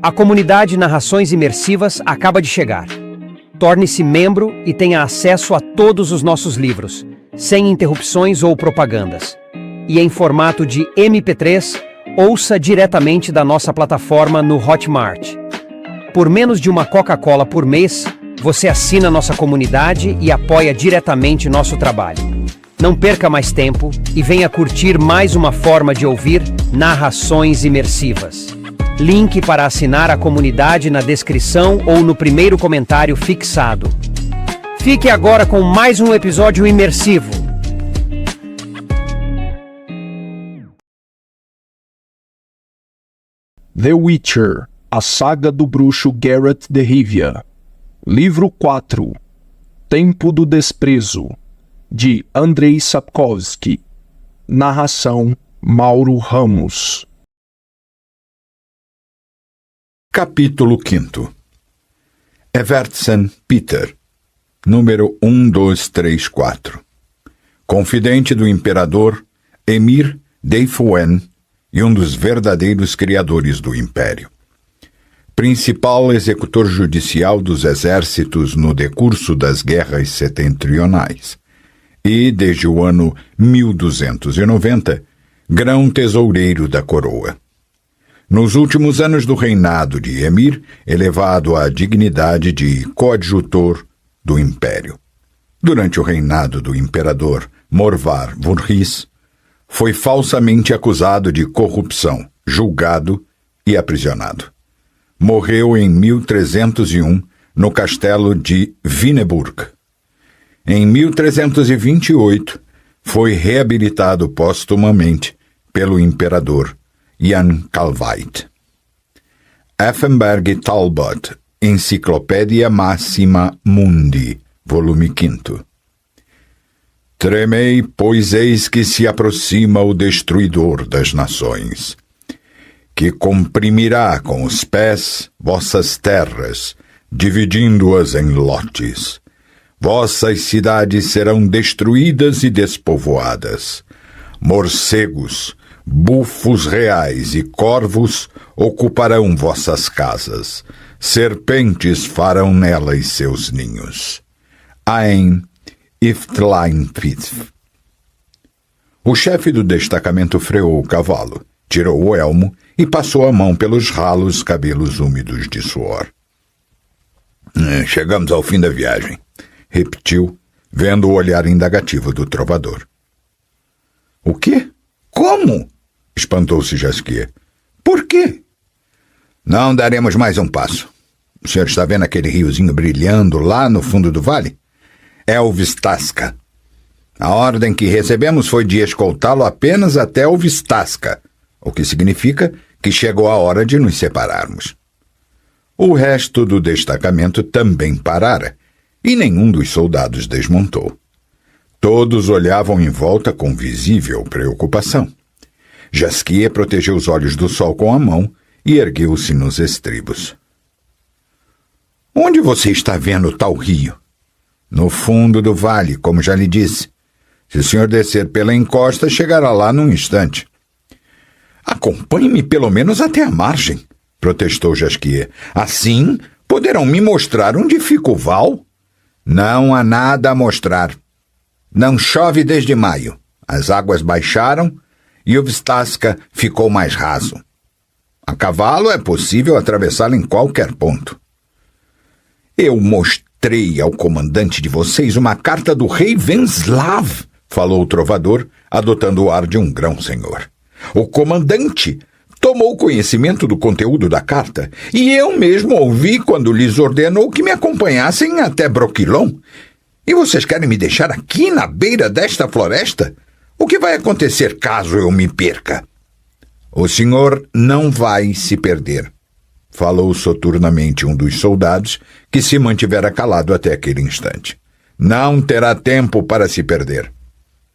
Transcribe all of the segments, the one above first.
A comunidade Narrações Imersivas acaba de chegar. Torne-se membro e tenha acesso a todos os nossos livros, sem interrupções ou propagandas. E em formato de MP3, ouça diretamente da nossa plataforma no Hotmart. Por menos de uma Coca-Cola por mês, você assina nossa comunidade e apoia diretamente nosso trabalho. Não perca mais tempo e venha curtir mais uma forma de ouvir Narrações Imersivas. Link para assinar a comunidade na descrição ou no primeiro comentário fixado. Fique agora com mais um episódio imersivo. The Witcher, a saga do bruxo Geralt de Rivia. Livro 4. Tempo do Desprezo, de Andrei Sapkowski. Narração Mauro Ramos. Capítulo 5. Evertsen Peter, número 1234. Confidente do imperador Emhyr Deithwen e um dos verdadeiros criadores do Império. Principal executor judicial dos exércitos no decurso das guerras setentrionais. E, desde o ano 1290, grão-tesoureiro da coroa. Nos últimos anos do reinado de Emhyr, elevado à dignidade de coadjutor do Império. Durante o reinado do imperador Morvar Vurhis, foi falsamente acusado de corrupção, julgado e aprisionado. Morreu em 1301 no castelo de Vineburg. Em 1328, foi reabilitado póstumamente pelo imperador Jan Kalveit. Effenberg Talbot, Enciclopédia Máxima Mundi, volume 5. Tremei, pois eis que se aproxima o destruidor das nações, que comprimirá com os pés vossas terras, dividindo-as em lotes. Vossas cidades serão destruídas e despovoadas. Morcegos, bufos reais e corvos ocuparão vossas casas. Serpentes farão nelas seus ninhos. Ain Iftleinpith. O chefe do destacamento freou o cavalo, tirou o elmo e passou a mão pelos ralos cabelos úmidos de suor. Chegamos ao fim da viagem, repetiu, vendo o olhar indagativo do trovador. O quê? Como? Espantou-se Jaskier. Por quê? Não daremos mais um passo. O senhor está vendo aquele riozinho brilhando lá no fundo do vale? É o Vistasca. A ordem que recebemos foi de escoltá-lo apenas até o Vistasca, o que significa que chegou a hora de nos separarmos. O resto do destacamento também parara, e nenhum dos soldados desmontou. Todos olhavam em volta com visível preocupação. Jaskier protegeu os olhos do sol com a mão e ergueu-se nos estribos. Onde você está vendo tal rio? No fundo do vale, como já lhe disse. Se o senhor descer pela encosta, chegará lá num instante. Acompanhe-me pelo menos até a margem, protestou Jaskier. Assim, poderão me mostrar onde fica o val? Não há nada a mostrar. Não chove desde maio. As águas baixaram e o Vistasca ficou mais raso. A cavalo é possível atravessá-lo em qualquer ponto. Eu mostrei ao comandante de vocês uma carta do rei Venslav, falou o trovador, adotando o ar de um grão-senhor. O comandante tomou conhecimento do conteúdo da carta e eu mesmo ouvi quando lhes ordenou que me acompanhassem até Broquilon. E vocês querem me deixar aqui na beira desta floresta? O que vai acontecer caso eu me perca? O senhor não vai se perder, falou soturnamente um dos soldados que se mantivera calado até aquele instante. Não terá tempo para se perder.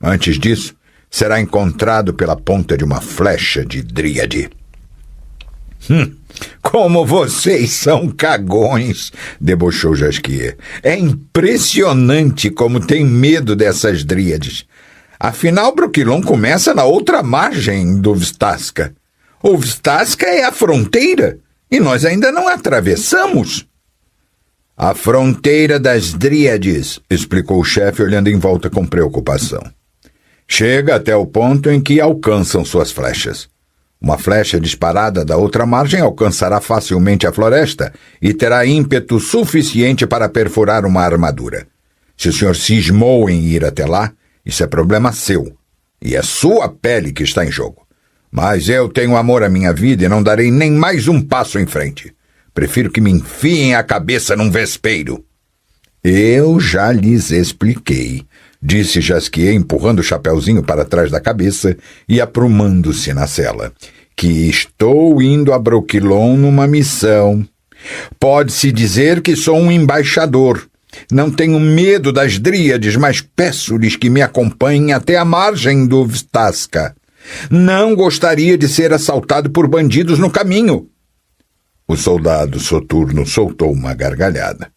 Antes disso, será encontrado pela ponta de uma flecha de dríade. Como vocês são cagões, debochou Jaskier. É impressionante como tem medo dessas dríades. Afinal, Broquilon começa na outra margem do Vistasca. O Vistasca é a fronteira, E nós ainda não atravessamos. A fronteira das Dríades, explicou o chefe, olhando em volta com preocupação. Chega até o ponto em que alcançam suas flechas. Uma flecha disparada da outra margem alcançará facilmente a floresta e terá ímpeto suficiente para perfurar uma armadura. Se o senhor cismou em ir até lá, isso é problema seu, e é sua pele que está em jogo. Mas eu tenho amor à minha vida e não darei nem mais um passo em frente. Prefiro que me enfiem a cabeça num vespeiro. Eu já lhes expliquei, disse Jasquier, empurrando o chapeuzinho para trás da cabeça e aprumando-se na cela, que estou indo a Brokilon numa missão. Pode-se dizer que sou um embaixador. Não tenho medo das Dríades, mas peço-lhes que me acompanhem até a margem do Vstaska. Não gostaria de ser assaltado por bandidos no caminho. O soldado soturno soltou uma gargalhada.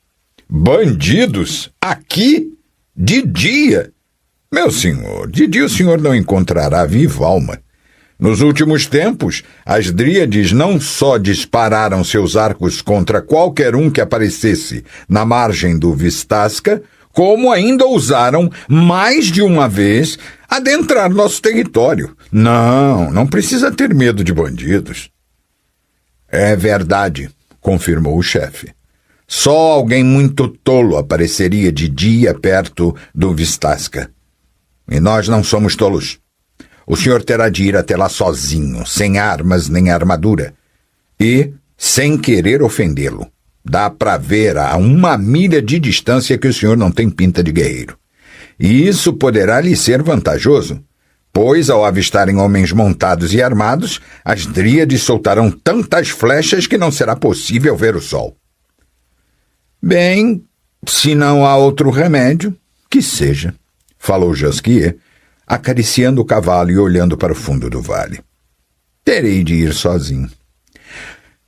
Bandidos? Aqui? De dia? Meu senhor, de dia o senhor não encontrará viva alma. Nos últimos tempos, as Dríades não só dispararam seus arcos contra qualquer um que aparecesse na margem do Vstaska, como ainda ousaram, mais de uma vez, adentrar nosso território. Não precisa ter medo de bandidos. É verdade, confirmou o chefe. Só alguém muito tolo apareceria de dia perto do Vstaska. E nós não somos tolos. O senhor terá de ir até lá sozinho, sem armas nem armadura. E sem querer ofendê-lo. Dá para ver a 1 milha de distância que o senhor não tem pinta de guerreiro. E isso poderá lhe ser vantajoso, pois ao avistarem homens montados e armados, as Dríades soltarão tantas flechas que não será possível ver o sol. Bem, se não há outro remédio, que seja, falou Jasquier, acariciando o cavalo e olhando para o fundo do vale. Terei de ir sozinho.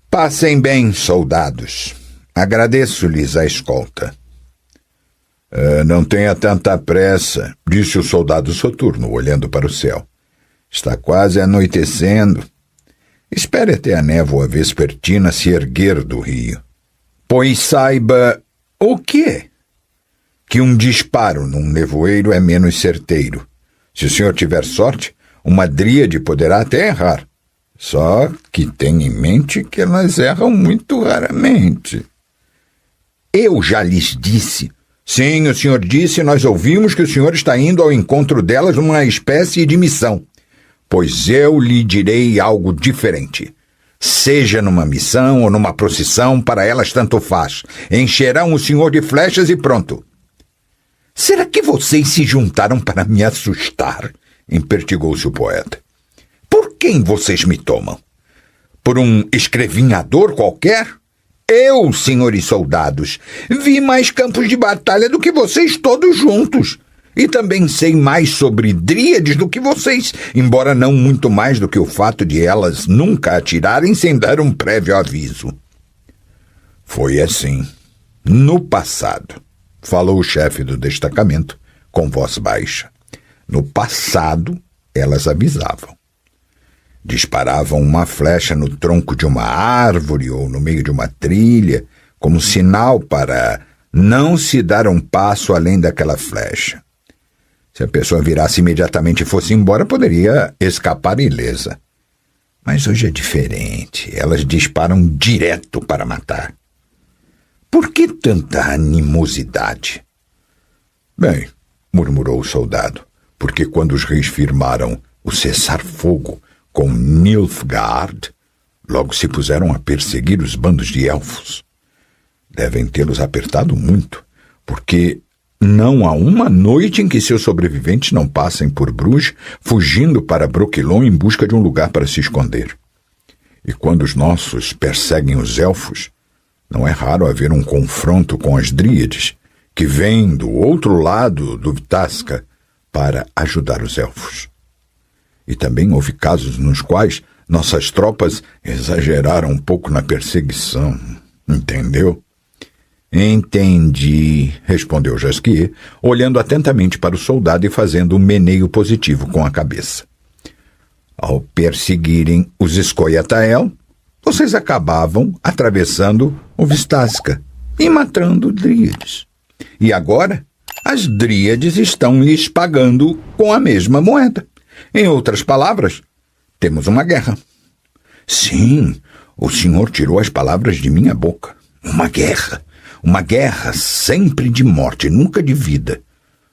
Passem bem, soldados. Agradeço-lhes a escolta. Não tenha tanta pressa, disse o soldado soturno, olhando para o céu. Está quase anoitecendo. Espere até a névoa vespertina se erguer do rio. Pois saiba o quê? Que um disparo num nevoeiro é menos certeiro. Se o senhor tiver sorte, uma Dríade poderá até errar. Só que tenha em mente que elas erram muito raramente. Eu já lhes disse. Sim, o senhor disse, nós ouvimos que o senhor está indo ao encontro delas numa espécie de missão. Pois eu lhe direi algo diferente. Seja numa missão ou numa procissão, para elas tanto faz. Encherão o senhor de flechas e pronto. Será que vocês se juntaram para me assustar? Impertigou-se o poeta. Por quem vocês me tomam? Por um escrevinhador qualquer? Eu, senhores soldados, vi mais campos de batalha do que vocês todos juntos. E também sei mais sobre Dríades do que vocês, embora não muito mais do que o fato de elas nunca atirarem sem dar um prévio aviso. Foi assim, no passado, falou o chefe do destacamento, com voz baixa. No passado, elas avisavam. Disparavam uma flecha no tronco de uma árvore ou no meio de uma trilha, como sinal para não se dar um passo além daquela flecha. Se a pessoa virasse imediatamente e fosse embora, poderia escapar ilesa. Mas hoje é diferente. Elas disparam direto para matar. Por que tanta animosidade? Bem, murmurou o soldado, porque quando os reis firmaram o cessar-fogo com Nilfgaard, logo se puseram a perseguir os bandos de elfos. Devem tê-los apertado muito, porque não há uma noite em que seus sobreviventes não passem por Bruges, fugindo para Brokilon em busca de um lugar para se esconder. E quando os nossos perseguem os elfos, não é raro haver um confronto com as Dríades, que vêm do outro lado do Vstaska para ajudar os elfos. E também houve casos nos quais nossas tropas exageraram um pouco na perseguição, entendeu? Entendi, respondeu Jasquier, olhando atentamente para o soldado e fazendo um meneio positivo com a cabeça. Ao perseguirem os Scoia'tael, vocês acabavam atravessando o Vistasca e matando dríades. E agora, as dríades estão lhes pagando com a mesma moeda. Em outras palavras, temos uma guerra. Sim, o senhor tirou as palavras de minha boca. Uma guerra sempre de morte, nunca de vida.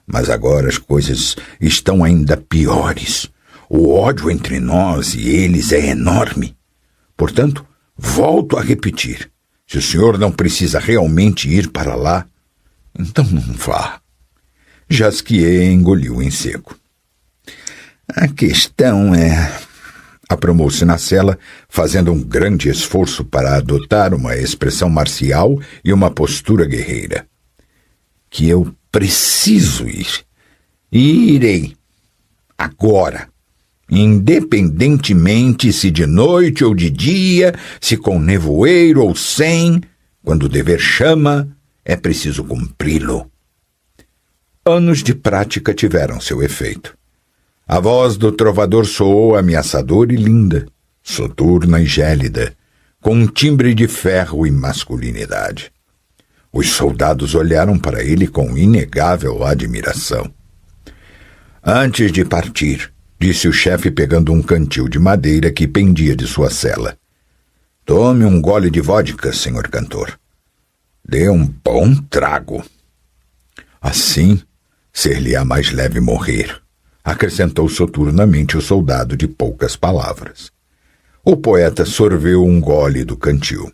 Mas agora as coisas estão ainda piores. O ódio entre nós e eles é enorme. Portanto, volto a repetir. Se o senhor não precisa realmente ir para lá, então não vá. Jasquier engoliu em seco. A questão é... Aprumou-se na cela, fazendo um grande esforço para adotar uma expressão marcial e uma postura guerreira. Que eu preciso ir. E irei. Agora. Independentemente se de noite ou de dia, se com nevoeiro ou sem, quando o dever chama, é preciso cumpri-lo. Anos de prática tiveram seu efeito. A voz do trovador soou ameaçadora e linda, soturna e gélida, com um timbre de ferro e masculinidade. Os soldados olharam para ele com inegável admiração. Antes de partir, disse o chefe pegando um cantil de madeira que pendia de sua cela. Tome um gole de vodka, senhor cantor. Dê um bom trago. Assim, ser-lhe-á mais leve morrer, acrescentou soturnamente o soldado de poucas palavras. O poeta sorveu um gole do cantil.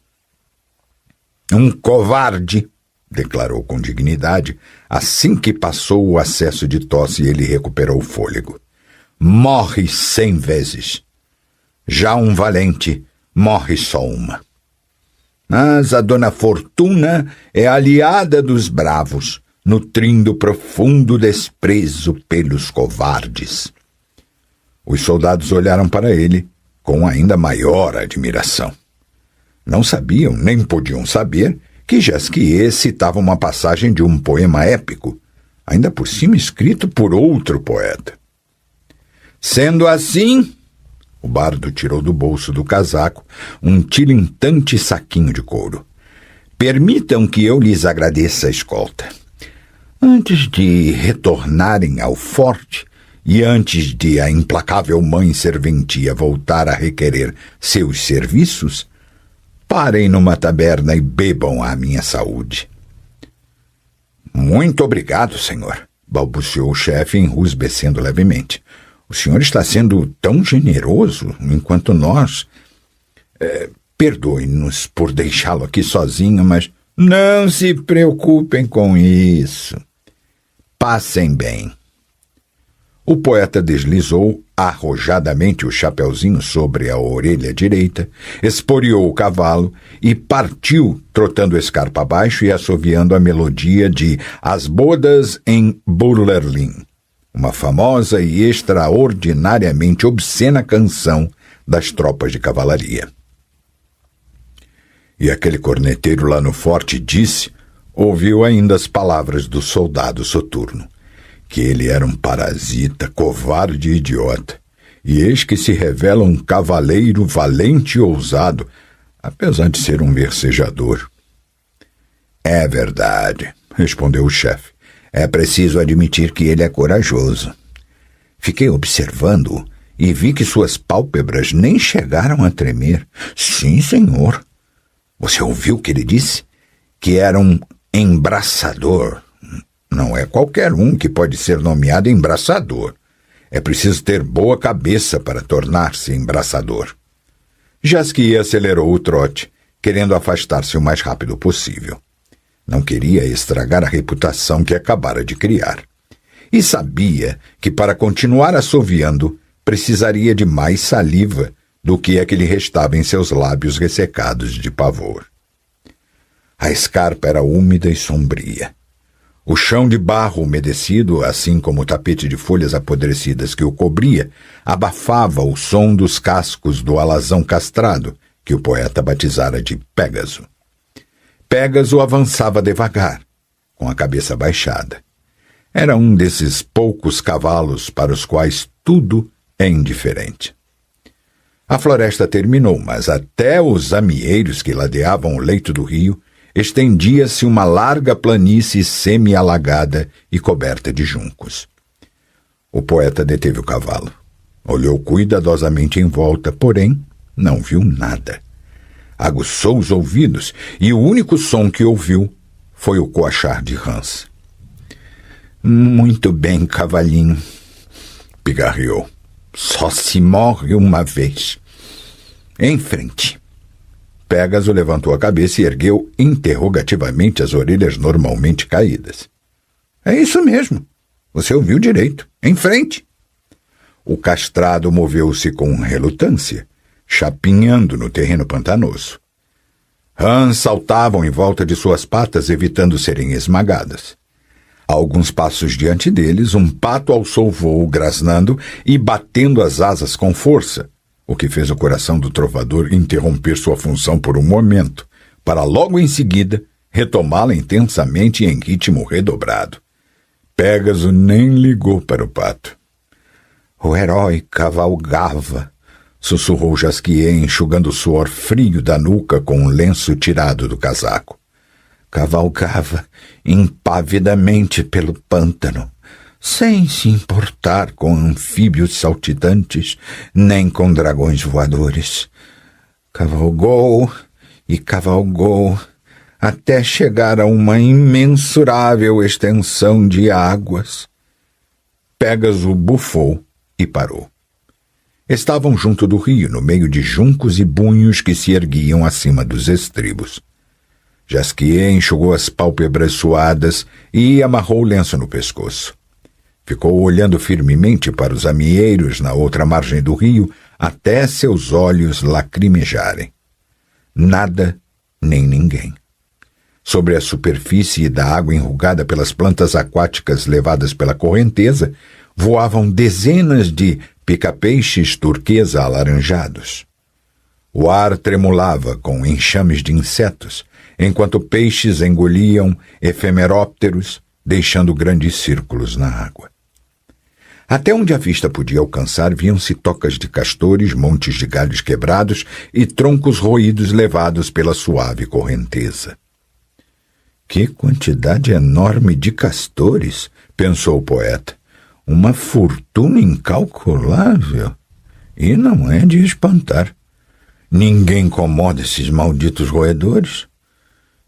Um covarde, declarou com dignidade, assim que passou o acesso de tosse e ele recuperou o fôlego. Morre 100 vezes. Já um valente morre só uma. Mas a dona Fortuna é aliada dos bravos, nutrindo profundo desprezo pelos covardes. Os soldados olharam para ele com ainda maior admiração. Não sabiam, nem podiam saber, que Jasquier citava uma passagem de um poema épico, ainda por cima escrito por outro poeta. Sendo assim, o bardo tirou do bolso do casaco um tilintante saquinho de couro. Permitam que eu lhes agradeça a escolta. Antes de retornarem ao forte e antes de a implacável mãe serventia voltar a requerer seus serviços, parem numa taberna e bebam à minha saúde. Muito obrigado, senhor, balbuciou o chefe, enrusbecendo levemente. O senhor está sendo tão generoso, enquanto nós... Perdoe-nos por deixá-lo aqui sozinho, mas... Não se preocupem com isso. Passem bem. O poeta deslizou arrojadamente o chapeuzinho sobre a orelha direita, esporeou o cavalo e partiu, trotando escarpa abaixo e assoviando a melodia de As Bodas em Burlerlin, uma famosa e extraordinariamente obscena canção das tropas de cavalaria. E aquele corneteiro lá no forte ouviu ainda as palavras do soldado soturno, que ele era um parasita, covarde e idiota, e eis que se revela um cavaleiro valente e ousado, apesar de ser um versejador. É verdade, respondeu o chefe. É preciso admitir que ele é corajoso. Fiquei observando-o e vi que suas pálpebras nem chegaram a tremer. Sim, senhor. Você ouviu o que ele disse? Que era um embraçador. Não é qualquer um que pode ser nomeado embraçador. É preciso ter boa cabeça para tornar-se embraçador. Jasquier acelerou o trote, querendo afastar-se o mais rápido possível. Não queria estragar a reputação que acabara de criar. E sabia que para continuar assoviando precisaria de mais saliva do que a que lhe restava em seus lábios ressecados de pavor. A escarpa era úmida e sombria. O chão de barro umedecido, assim como o tapete de folhas apodrecidas que o cobria, abafava o som dos cascos do alazão castrado, que o poeta batizara de Pégaso. Pégaso avançava devagar, com a cabeça baixada. Era um desses poucos cavalos para os quais tudo é indiferente. A floresta terminou, mas até os amieiros que ladeavam o leito do rio estendia-se uma larga planície semi-alagada e coberta de juncos. O poeta deteve o cavalo. Olhou cuidadosamente em volta, porém não viu nada. Aguçou os ouvidos e o único som que ouviu foi o coachar de Hans. Muito bem, cavalinho, pigarreou. Só se morre uma vez. Em frente. Pégaso levantou a cabeça e ergueu interrogativamente as orelhas normalmente caídas. É isso mesmo. Você ouviu direito. Em frente. O castrado moveu-se com relutância, chapinhando no terreno pantanoso. Rãs saltavam em volta de suas patas, evitando serem esmagadas. A alguns passos diante deles, um pato alçou voo, grasnando e batendo as asas com força, o que fez o coração do trovador interromper sua função por um momento, para logo em seguida retomá-la intensamente em ritmo redobrado. Pégaso nem ligou para o pato. O herói cavalgava, sussurrou Jasquier, enxugando o suor frio da nuca com um lenço tirado do casaco. Cavalgava impavidamente pelo pântano, sem se importar com anfíbios saltitantes, nem com dragões voadores. Cavalgou e cavalgou, até chegar a uma imensurável extensão de águas. Pégaso bufou e parou. Estavam junto do rio, no meio de juncos e bunhos que se erguiam acima dos estribos. Jasquier enxugou as pálpebras suadas e amarrou o lenço no pescoço. Ficou olhando firmemente para os amieiros na outra margem do rio até seus olhos lacrimejarem. Nada nem ninguém. Sobre a superfície da água enrugada pelas plantas aquáticas levadas pela correnteza, voavam dezenas de pica-peixes turquesa alaranjados. O ar tremulava com enxames de insetos, enquanto peixes engoliam efemerópteros, deixando grandes círculos na água. Até onde a vista podia alcançar, viam-se tocas de castores, montes de galhos quebrados e troncos roídos levados pela suave correnteza. Que quantidade enorme de castores, pensou o poeta. Uma fortuna incalculável. E não é de espantar. Ninguém incomoda esses malditos roedores.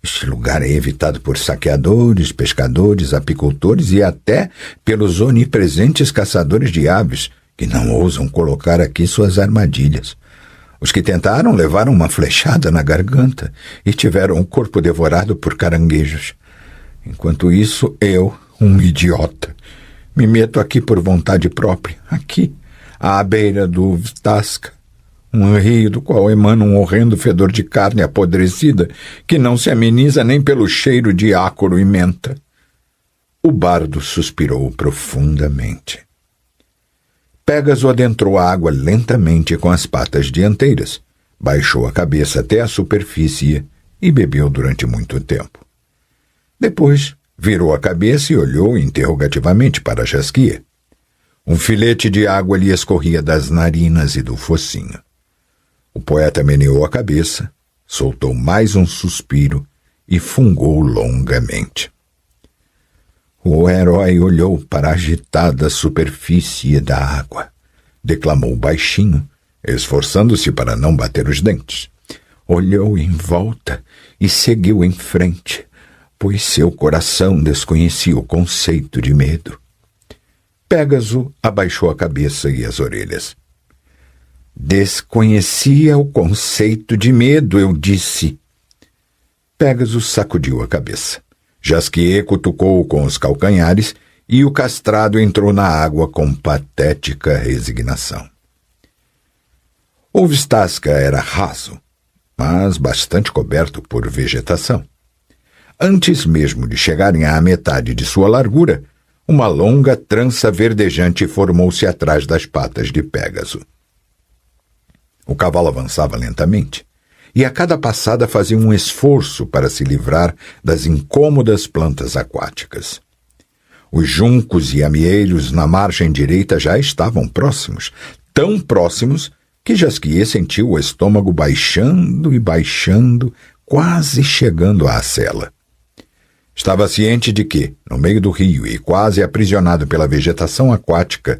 Este lugar é evitado por saqueadores, pescadores, apicultores e até pelos onipresentes caçadores de aves, que não ousam colocar aqui suas armadilhas. Os que tentaram levaram uma flechada na garganta e tiveram o corpo devorado por caranguejos. Enquanto isso, eu, um idiota, me meto aqui por vontade própria, aqui, à beira do Vtasca, um rio do qual emana um horrendo fedor de carne apodrecida que não se ameniza nem pelo cheiro de ácoro e menta. O bardo suspirou profundamente. Pégaso adentrou a água lentamente com as patas dianteiras, baixou a cabeça até a superfície e bebeu durante muito tempo. Depois, virou a cabeça e olhou interrogativamente para Jasquier. Um filete de água lhe escorria das narinas e do focinho. O poeta meneou a cabeça, soltou mais um suspiro e fungou longamente. O herói olhou para a agitada superfície da água. Declamou baixinho, esforçando-se para não bater os dentes. Olhou em volta e seguiu em frente, pois seu coração desconhecia o conceito de medo. Pégaso abaixou a cabeça e as orelhas. Desconhecia o conceito de medo, eu disse. Pégaso sacudiu a cabeça. Jasquier cutucou-o com os calcanhares e o castrado entrou na água com patética resignação. O Vtasca era raso, mas bastante coberto por vegetação. Antes mesmo de chegarem à metade de sua largura, uma longa trança verdejante formou-se atrás das patas de Pégaso. O cavalo avançava lentamente, e a cada passada fazia um esforço para se livrar das incômodas plantas aquáticas. Os juncos e amieiros na margem direita já estavam próximos, tão próximos que Jasquier sentiu o estômago baixando e baixando, quase chegando à sela. Estava ciente de que, no meio do rio e quase aprisionado pela vegetação aquática,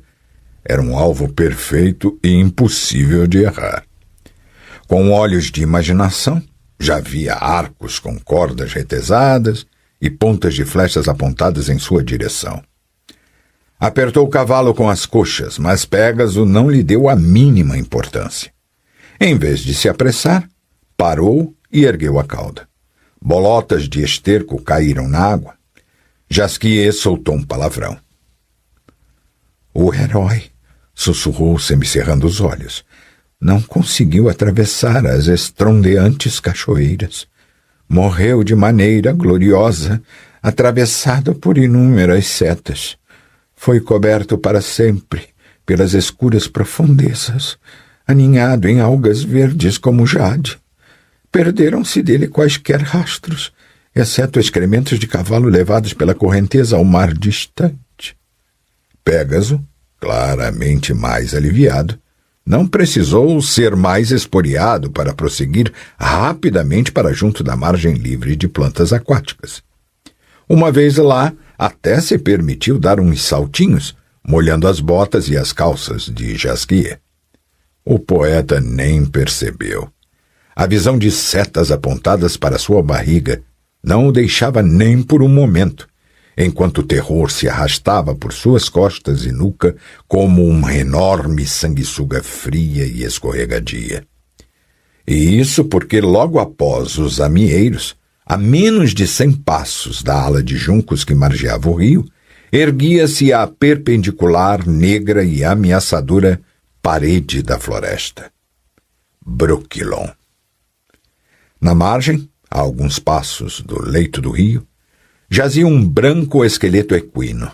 era um alvo perfeito e impossível de errar. Com olhos de imaginação, já via arcos com cordas retesadas e pontas de flechas apontadas em sua direção. Apertou o cavalo com as coxas, mas Pégaso não lhe deu a mínima importância. Em vez de se apressar, parou e ergueu a cauda. Bolotas de esterco caíram na água. Jasquier soltou um palavrão. O herói, sussurrou semicerrando os olhos, não conseguiu atravessar as estrondeantes cachoeiras. Morreu de maneira gloriosa, atravessado por inúmeras setas. Foi coberto para sempre pelas escuras profundezas, aninhado em algas verdes como jade. Perderam-se dele quaisquer rastros, exceto excrementos de cavalo levados pela correnteza ao mar distante. Pégaso, claramente mais aliviado, não precisou ser mais esporeado para prosseguir rapidamente para junto da margem livre de plantas aquáticas. Uma vez lá, até se permitiu dar uns saltinhos, molhando as botas e as calças de Jasquier. O poeta nem percebeu. A visão de setas apontadas para sua barriga não o deixava nem por um momento, enquanto o terror se arrastava por suas costas e nuca como uma enorme sanguessuga fria e escorregadia. E isso porque logo após os amieiros, a menos de 100 passos da ala de juncos que margeava o rio, erguia-se a perpendicular, negra e ameaçadora parede da floresta. Brooklyn. Na margem, a alguns passos do leito do rio, jazia um branco esqueleto equino.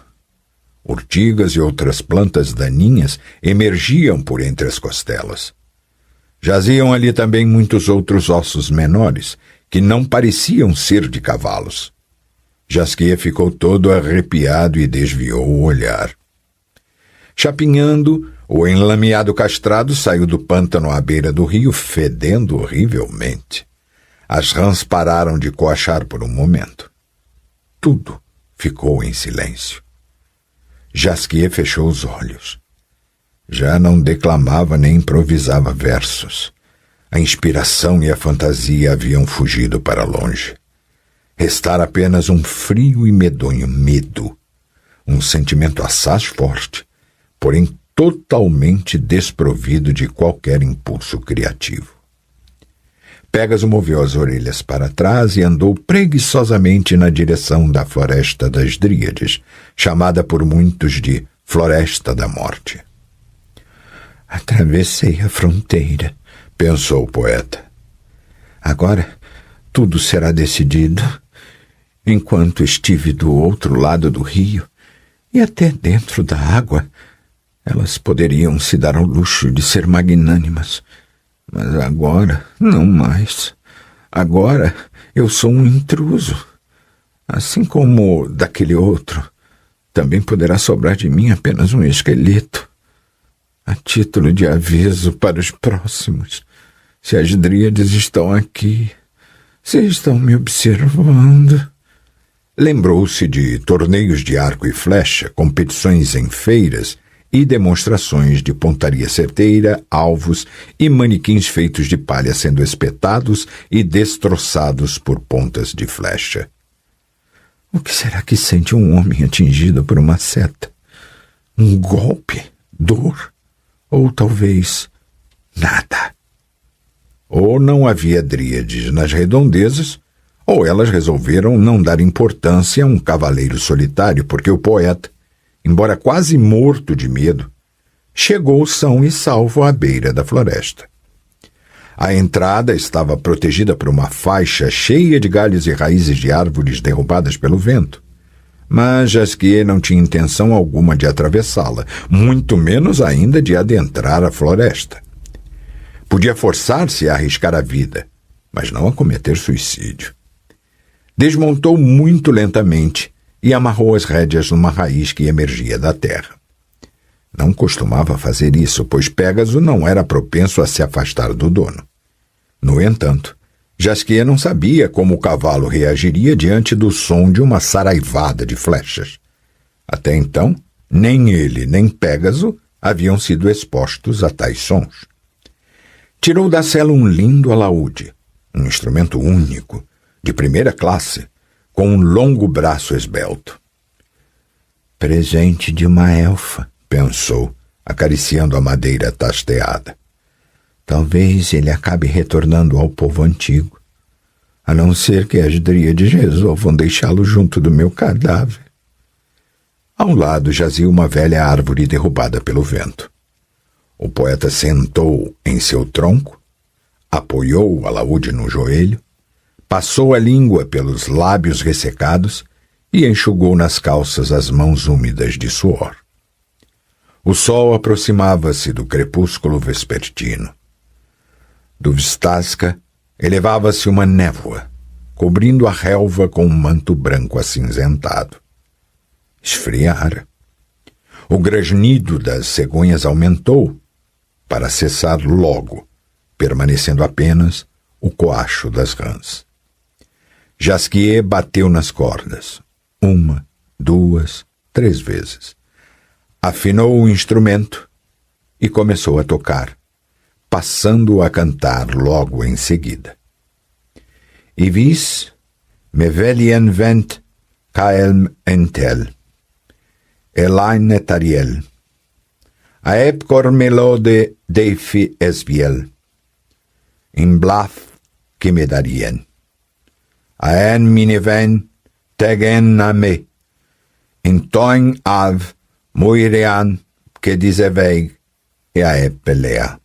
Urtigas e outras plantas daninhas emergiam por entre as costelas. Jaziam ali também muitos outros ossos menores, que não pareciam ser de cavalos. Jasquier ficou todo arrepiado e desviou o olhar. Chapinhando, o enlameado castrado saiu do pântano à beira do rio, fedendo horrivelmente. As rãs pararam de coachar por um momento. Tudo ficou em silêncio. Jasquier fechou os olhos. Já não declamava nem improvisava versos. A inspiração e a fantasia haviam fugido para longe. Restara apenas um frio e medonho medo, um sentimento assaz forte, porém totalmente desprovido de qualquer impulso criativo. Pégaso moveu as orelhas para trás e andou preguiçosamente na direção da Floresta das Dríades, chamada por muitos de Floresta da Morte. Atravessei a fronteira, pensou o poeta. Agora tudo será decidido. Enquanto estive do outro lado do rio, e até dentro da água, elas poderiam se dar ao luxo de ser magnânimas. Mas agora, não mais. Agora eu sou um intruso. Assim como daquele outro, também poderá sobrar de mim apenas um esqueleto. A título de aviso para os próximos, se as dríades estão aqui, se estão me observando. Lembrou-se de torneios de arco e flecha, competições em feiras e demonstrações de pontaria certeira, alvos e manequins feitos de palha sendo espetados e destroçados por pontas de flecha. O que será que sente um homem atingido por uma seta? Um golpe? Dor? Ou talvez nada? Ou não havia dríades nas redondezas, ou elas resolveram não dar importância a um cavaleiro solitário, porque o poeta, embora quase morto de medo, chegou são e salvo à beira da floresta. A entrada estava protegida por uma faixa cheia de galhos e raízes de árvores derrubadas pelo vento, mas Jasquier não tinha intenção alguma de atravessá-la, muito menos ainda de adentrar a floresta. Podia forçar-se a arriscar a vida, mas não a cometer suicídio. Desmontou muito lentamente e amarrou as rédeas numa raiz que emergia da terra. Não costumava fazer isso, pois Pégaso não era propenso a se afastar do dono. No entanto, Jasquier não sabia como o cavalo reagiria diante do som de uma saraivada de flechas. Até então, nem ele nem Pégaso haviam sido expostos a tais sons. Tirou da sela um lindo alaúde, um instrumento único, de primeira classe, com um longo braço esbelto. Presente de uma elfa, pensou, acariciando a madeira tasteada. Talvez ele acabe retornando ao povo antigo, a não ser que as dríades resolvam deixá-lo junto do meu cadáver. Ao lado jazia uma velha árvore derrubada pelo vento. O poeta sentou em seu tronco, apoiou o alaúde no joelho, passou a língua pelos lábios ressecados e enxugou nas calças as mãos úmidas de suor. O sol aproximava-se do crepúsculo vespertino. Do Vistaska elevava-se uma névoa, cobrindo a relva com um manto branco acinzentado. Esfriara. O grasnido das cegonhas aumentou, para cessar logo, permanecendo apenas o coacho das rãs. Jasquier bateu nas cordas, 1, 2, 3 vezes. Afinou o instrumento e começou a tocar, passando a cantar logo em seguida. Ivis me velien vent caelm entel, elaine tariel, aepcor melode deifi esviel, in blaf que me darien, aen mineven tegen a me, in toin av moirean que dizeveig e aepelea.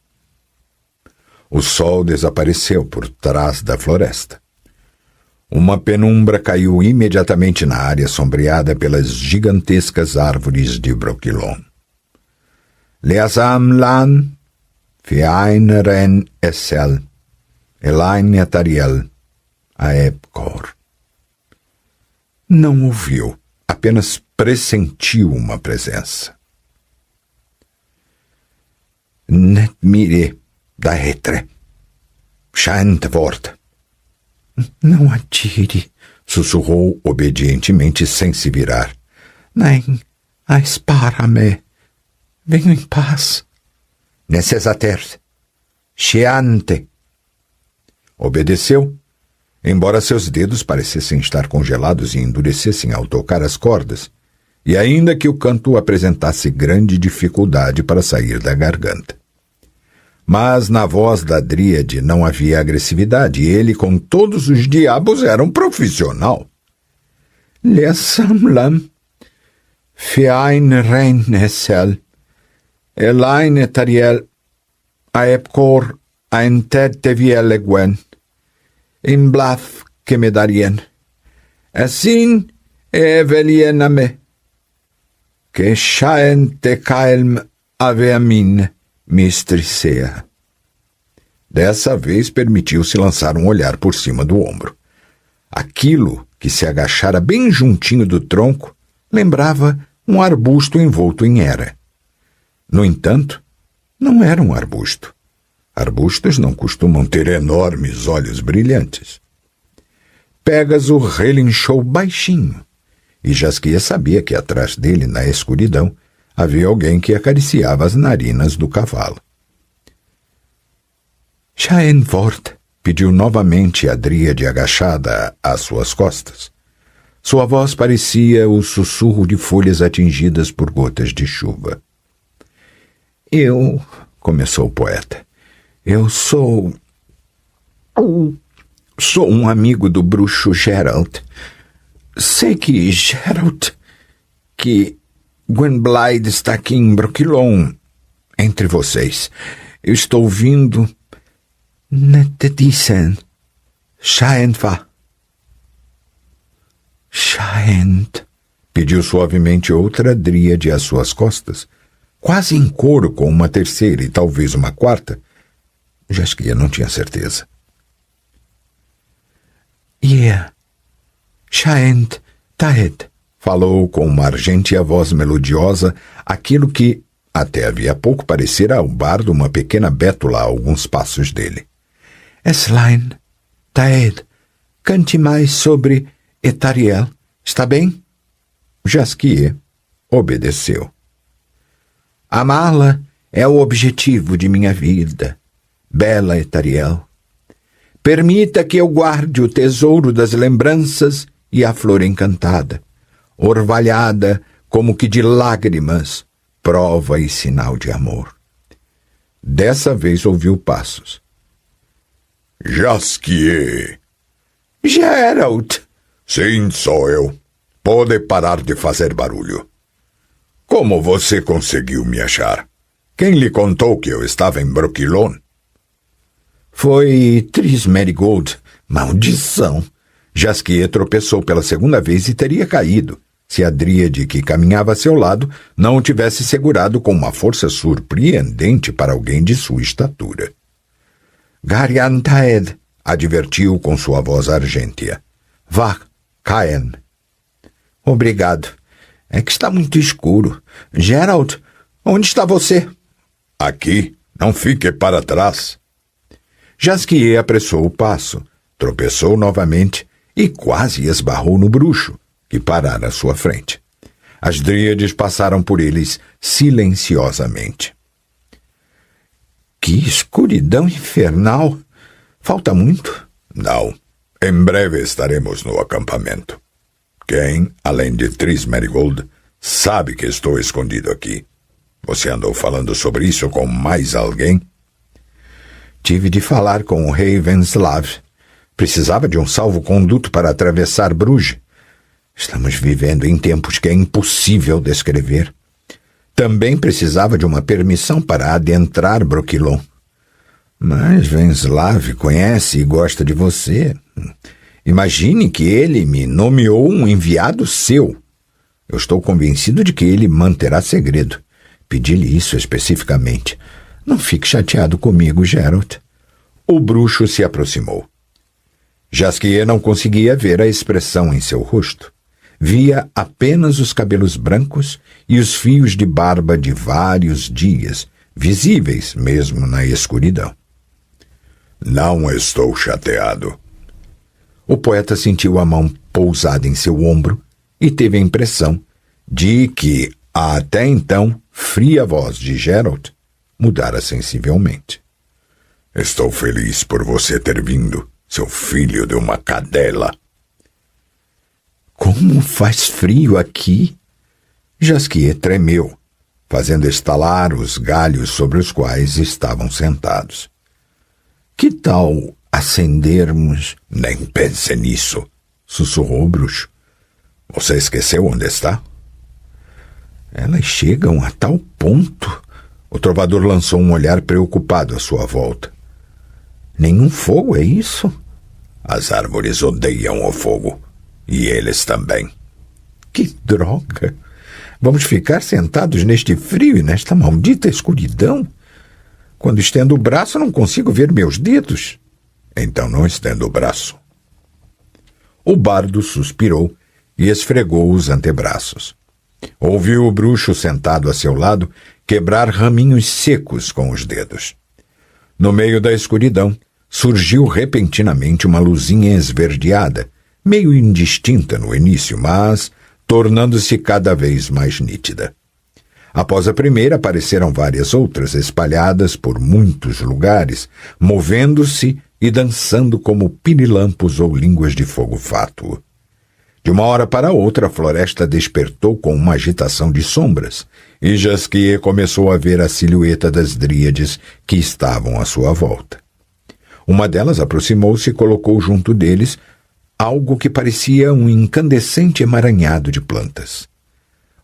O sol desapareceu por trás da floresta. Uma penumbra caiu imediatamente na área sombreada pelas gigantescas árvores de Brokilon. Leazam lan, fiein ren essel, elain etariel, aepcor. Não ouviu, apenas pressentiu uma presença. Net mire da etre, chant vort. Não atire, sussurrou obedientemente sem se virar. Nem, aspara-me. Venho em paz. Necessater, cheante. Obedeceu, embora seus dedos parecessem estar congelados e endurecessem ao tocar as cordas, e ainda que o canto apresentasse grande dificuldade para sair da garganta. Mas na voz da dríade não havia agressividade, e ele, com todos os diabos, era um profissional. Lesamlam, fiein rein essel, elain etariel, aepcor aented teviel egwen, in blaf que me darien, assim evelien a me, que chaen te caelm aveamin, mistricea. Dessa vez permitiu-se lançar um olhar por cima do ombro. Aquilo que se agachara bem juntinho do tronco lembrava um arbusto envolto em era. No entanto, não era um arbusto. Arbustos não costumam ter enormes olhos brilhantes. Pégaso relinchou baixinho, e Jasquier sabia que atrás dele, na escuridão, havia alguém que acariciava as narinas do cavalo. Chaenvort, pediu novamente a dríade agachada às suas costas. Sua voz parecia o sussurro de folhas atingidas por gotas de chuva. Começou o poeta, sou um amigo do bruxo Geralt. Sei que Geralt, que Gwynbleidd está aqui em Brokilon, entre vocês. Eu estou vindo. Netedisen, Chaentva. Chaent, pediu suavemente outra dríade às suas costas, quase em coro com uma terceira e talvez uma quarta. Jasquier não tinha certeza. Chaent Taed, falou com uma argêntea voz melodiosa aquilo que, até havia pouco parecera ao bardo uma pequena bétula a alguns passos dele. Eslain, Taed, cante mais sobre Etariel, está bem? Jasquier obedeceu. Amá-la é o objetivo de minha vida, bela Etariel. Permita que eu guarde o tesouro das lembranças e a flor encantada, orvalhada como que de lágrimas, prova e sinal de amor. Dessa vez ouviu passos. Jasquier! Geralt! Sim, sou eu. Pode parar de fazer barulho. Como você conseguiu me achar? Quem lhe contou que eu estava em Brokilon? Foi Tris Merigold. Maldição! Jasquier tropeçou pela segunda vez e teria caído, se a dríade que caminhava a seu lado não o tivesse segurado com uma força surpreendente para alguém de sua estatura. Garian Taed, advertiu com sua voz argêntea. Vá, Caen. Obrigado. É que está muito escuro. Geralt, onde está você? Aqui. Não fique para trás. Jasquier apressou o passo, tropeçou novamente e quase esbarrou no bruxo, que parara à sua frente. As dríades passaram por eles silenciosamente. Que escuridão infernal! Falta muito? Não. Em breve estaremos no acampamento. Quem, além de Tris Merigold, sabe que estou escondido aqui? Você andou falando sobre isso com mais alguém? Tive de falar com o rei Venslav. Precisava de um salvo-conduto para atravessar Bruges. Estamos vivendo em tempos que é impossível descrever. Também precisava de uma permissão para adentrar Brokilon. Mas Venslav conhece e gosta de você. Imagine que ele me nomeou um enviado seu. Eu estou convencido de que ele manterá segredo. Pedi-lhe isso especificamente. Não fique chateado comigo, Geralt. O bruxo se aproximou. Jasquier não conseguia ver a expressão em seu rosto. Via apenas os cabelos brancos e os fios de barba de vários dias, visíveis mesmo na escuridão. Não estou chateado. O poeta sentiu a mão pousada em seu ombro e teve a impressão de que a até então fria voz de Geralt mudara sensivelmente. Estou feliz por você ter vindo, seu filho de uma cadela. Como faz frio aqui? Jasquier tremeu, fazendo estalar os galhos sobre os quais estavam sentados. Que tal acendermos? Nem pense nisso, sussurrou o bruxo. Você esqueceu onde está? Elas chegam a tal ponto. O trovador lançou um olhar preocupado à sua volta. Nenhum fogo, é isso? As árvores odeiam o fogo. E eles também. Que droga! Vamos ficar sentados neste frio e nesta maldita escuridão? Quando estendo o braço, não consigo ver meus dedos. Então não estenda o braço. O bardo suspirou e esfregou os antebraços. Ouviu o bruxo sentado a seu lado quebrar raminhos secos com os dedos. No meio da escuridão, surgiu repentinamente uma luzinha esverdeada, meio indistinta no início, mas tornando-se cada vez mais nítida. Após a primeira, apareceram várias outras, espalhadas por muitos lugares, movendo-se e dançando como pirilampos ou línguas de fogo fátuo. De uma hora para outra, a floresta despertou com uma agitação de sombras, e Jasquier começou a ver a silhueta das dríades que estavam à sua volta. Uma delas aproximou-se e colocou junto deles algo que parecia um incandescente emaranhado de plantas.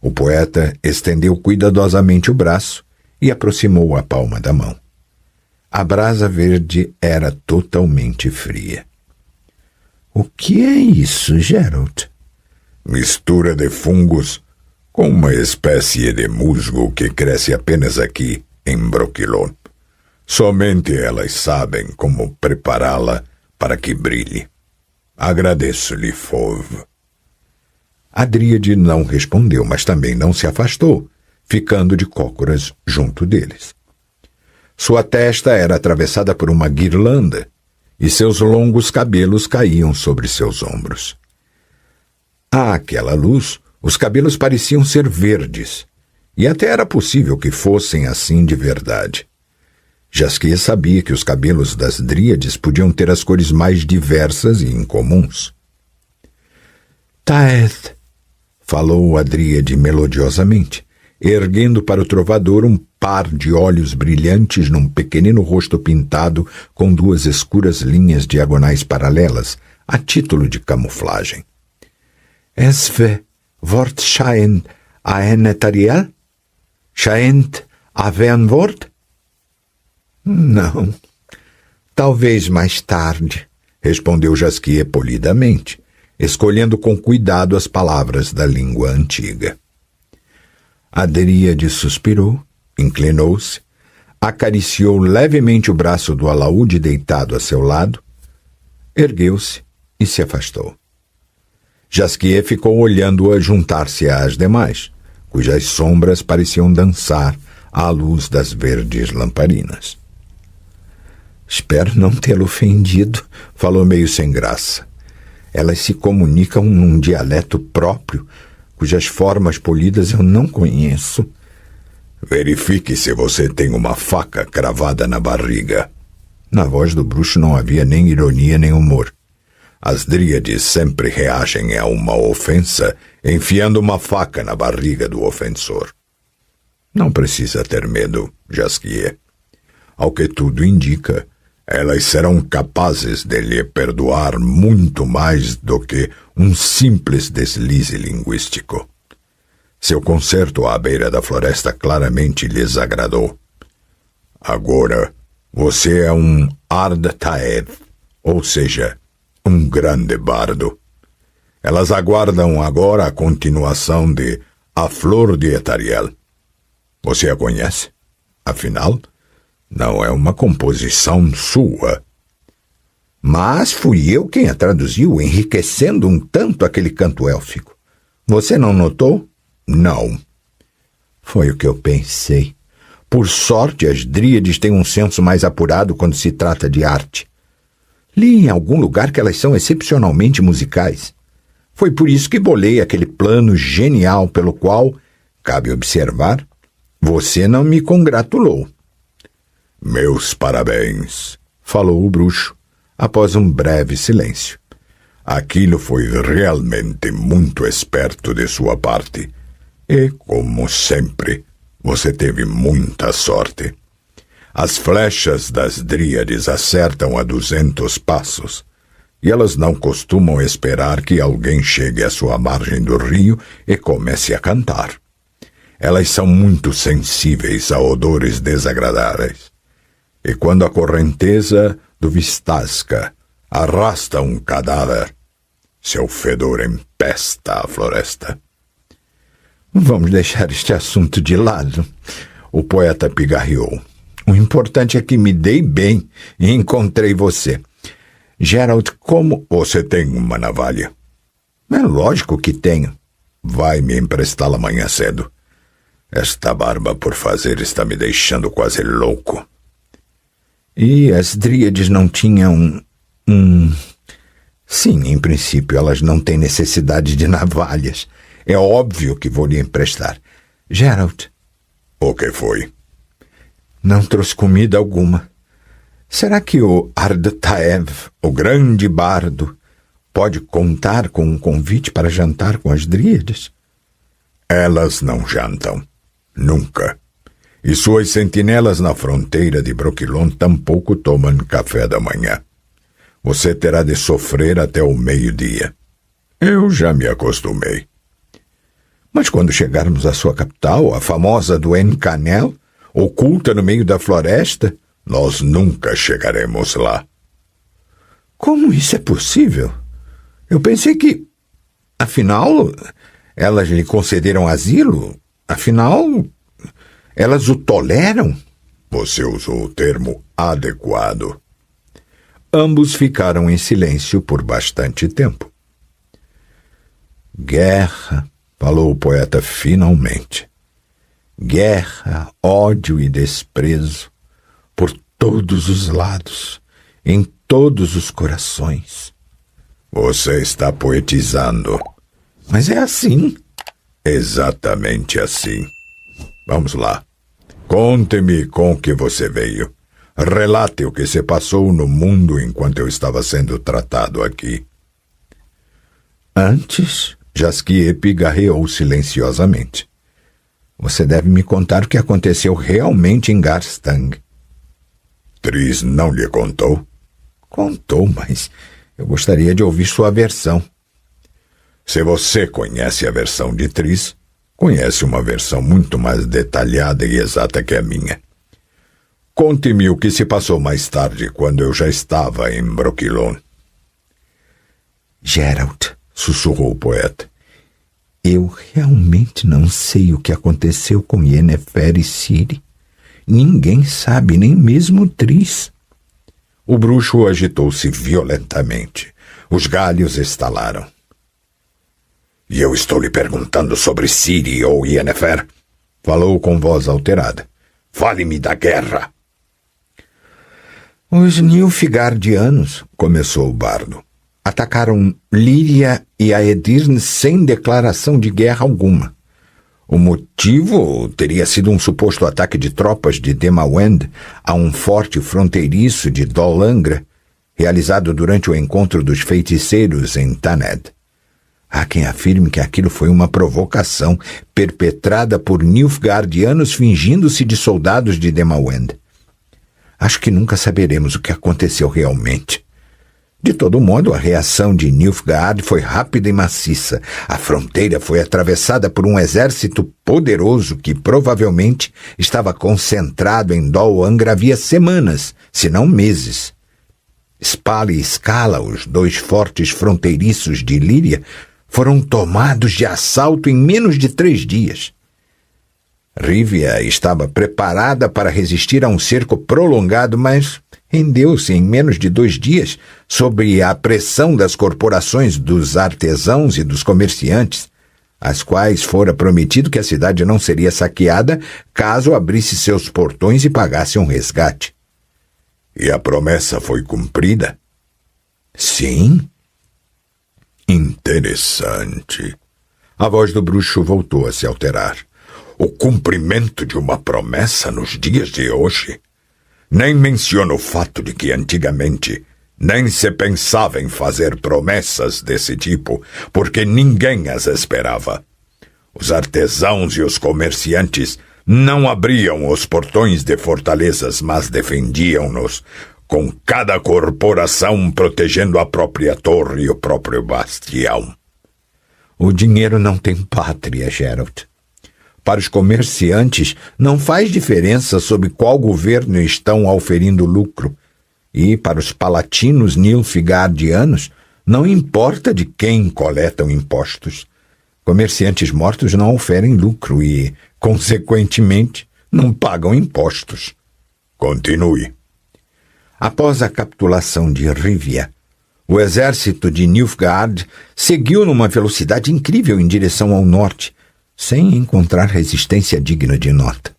O poeta estendeu cuidadosamente o braço e aproximou a palma da mão. A brasa verde era totalmente fria. O que é isso, Geralt? Mistura de fungos com uma espécie de musgo que cresce apenas aqui, em Brokilon. Somente elas sabem como prepará-la para que brilhe. Agradeço-lhe, Fauve. A dríade não respondeu, mas também não se afastou, ficando de cócoras junto deles. Sua testa era atravessada por uma guirlanda e seus longos cabelos caíam sobre seus ombros. Àquela luz, os cabelos pareciam ser verdes, e até era possível que fossem assim de verdade. Jasquier sabia que os cabelos das dríades podiam ter as cores mais diversas e incomuns. Taeth, falou a dríade melodiosamente, erguendo para o trovador um par de olhos brilhantes num pequenino rosto pintado com duas escuras linhas diagonais paralelas, a título de camuflagem. Esve vort schijnt een Etariel? Schijnt haver een woord? Não. Talvez mais tarde, respondeu Jasquier polidamente, escolhendo com cuidado as palavras da língua antiga. A dríade suspirou, inclinou-se, acariciou levemente o braço do alaúde deitado a seu lado, ergueu-se e se afastou. Jasquier ficou olhando-a juntar-se às demais, cujas sombras pareciam dançar à luz das verdes lamparinas. Espero não tê-lo ofendido, falou meio sem graça. Elas se comunicam num dialeto próprio, cujas formas polidas eu não conheço. Verifique se você tem uma faca cravada na barriga. Na voz do bruxo não havia nem ironia nem humor. As dríades sempre reagem a uma ofensa enfiando uma faca na barriga do ofensor. Não precisa ter medo, Jasquier. Ao que tudo indica, elas serão capazes de lhe perdoar muito mais do que um simples deslize linguístico. Seu concerto à beira da floresta claramente lhes agradou. Agora, você é um Ard Taeth, ou seja, um grande bardo. Elas aguardam agora a continuação de A Flor de Etariel. Você a conhece? Afinal, não é uma composição sua. Mas fui eu quem a traduziu, enriquecendo um tanto aquele canto élfico. Você não notou? Não. Foi o que eu pensei. Por sorte, as dríades têm um senso mais apurado quando se trata de arte. Li em algum lugar que elas são excepcionalmente musicais. Foi por isso que bolei aquele plano genial pelo qual, cabe observar, você não me congratulou. Meus parabéns, falou o bruxo, após um breve silêncio. Aquilo foi realmente muito esperto de sua parte. E, como sempre, você teve muita sorte. As flechas das dríades acertam a 200 passos, e elas não costumam esperar que alguém chegue à sua margem do rio e comece a cantar. Elas são muito sensíveis a odores desagradáveis. E quando a correnteza do Vistasca arrasta um cadáver, seu fedor empesta a floresta. Vamos deixar este assunto de lado. O poeta pigarreou. O importante é que me dei bem e encontrei você. Geralt, como... Você tem uma navalha? É lógico que tenho. Vai me emprestá-la amanhã cedo. Esta barba por fazer está me deixando quase louco. E as dríades não tinham Sim, em princípio elas não têm necessidade de navalhas. É óbvio que vou lhe emprestar. Geralt. O que foi? Não trouxe comida alguma. Será que o Ard Taeth, o grande bardo, pode contar com um convite para jantar com as dríades? Elas não jantam. Nunca. E suas sentinelas na fronteira de Brokilon tampouco tomam café da manhã. Você terá de sofrer até o meio-dia. Eu já me acostumei. Mas quando chegarmos à sua capital, a famosa Duen Canel, oculta no meio da floresta, nós nunca chegaremos lá. Como isso é possível? Eu pensei que... Afinal, elas lhe concederam asilo? Afinal, elas o toleram? Você usou o termo adequado. Ambos ficaram em silêncio por bastante tempo. Guerra, falou o poeta finalmente. Guerra, ódio e desprezo, por todos os lados, em todos os corações. Você está poetizando. Mas é assim. Exatamente assim. Vamos lá. Conte-me com o que você veio. Relate o que se passou no mundo enquanto eu estava sendo tratado aqui. Antes, Jasquier pigarreou silenciosamente. Você deve me contar o que aconteceu realmente em Garstang. Triss não lhe contou? Contou, mas eu gostaria de ouvir sua versão. Se você conhece a versão de Triss, conhece uma versão muito mais detalhada e exata que a minha. Conte-me o que se passou mais tarde, quando eu já estava em Brokilon. Geralt, sussurrou o poeta, eu realmente não sei o que aconteceu com Yennefer e Ciri. Ninguém sabe, nem mesmo Triss. O bruxo agitou-se violentamente. Os galhos estalaram. E eu estou lhe perguntando sobre Ciri ou Yennefer? Falou com voz alterada. Fale-me da guerra. Os Nilfgaardianos, começou o bardo, atacaram Líria e Aedirn sem declaração de guerra alguma. O motivo teria sido um suposto ataque de tropas de Demawend a um forte fronteiriço de Dol Angra, realizado durante o encontro dos feiticeiros em Thanedd. Há quem afirme que aquilo foi uma provocação perpetrada por Nilfgaardianos fingindo-se de soldados de Demawend. Acho que nunca saberemos o que aconteceu realmente. De todo modo, a reação de Nilfgaard foi rápida e maciça. A fronteira foi atravessada por um exército poderoso que provavelmente estava concentrado em Dol Angra havia semanas, se não meses. Spala e Scala, os dois fortes fronteiriços de Líria, foram tomados de assalto em menos de 3 dias. Rivia estava preparada para resistir a um cerco prolongado, mas rendeu-se em menos de 2 dias sob a pressão das corporações dos artesãos e dos comerciantes, às quais fora prometido que a cidade não seria saqueada caso abrisse seus portões e pagasse um resgate. E a promessa foi cumprida? Sim. Interessante. A voz do bruxo voltou a se alterar. O cumprimento de uma promessa nos dias de hoje? Nem menciona o fato de que antigamente nem se pensava em fazer promessas desse tipo, porque ninguém as esperava. Os artesãos e os comerciantes não abriam os portões de fortalezas, mas defendiam-nos, com cada corporação protegendo a própria torre e o próprio bastião. O dinheiro não tem pátria, Geralt. Para os comerciantes, não faz diferença sob qual governo estão auferindo lucro. E para os palatinos nilfgaardianos, não importa de quem coletam impostos. Comerciantes mortos não oferem lucro e, consequentemente, não pagam impostos. Continue. Após a capitulação de Rivia, o exército de Nilfgaard seguiu numa velocidade incrível em direção ao norte, sem encontrar resistência digna de nota.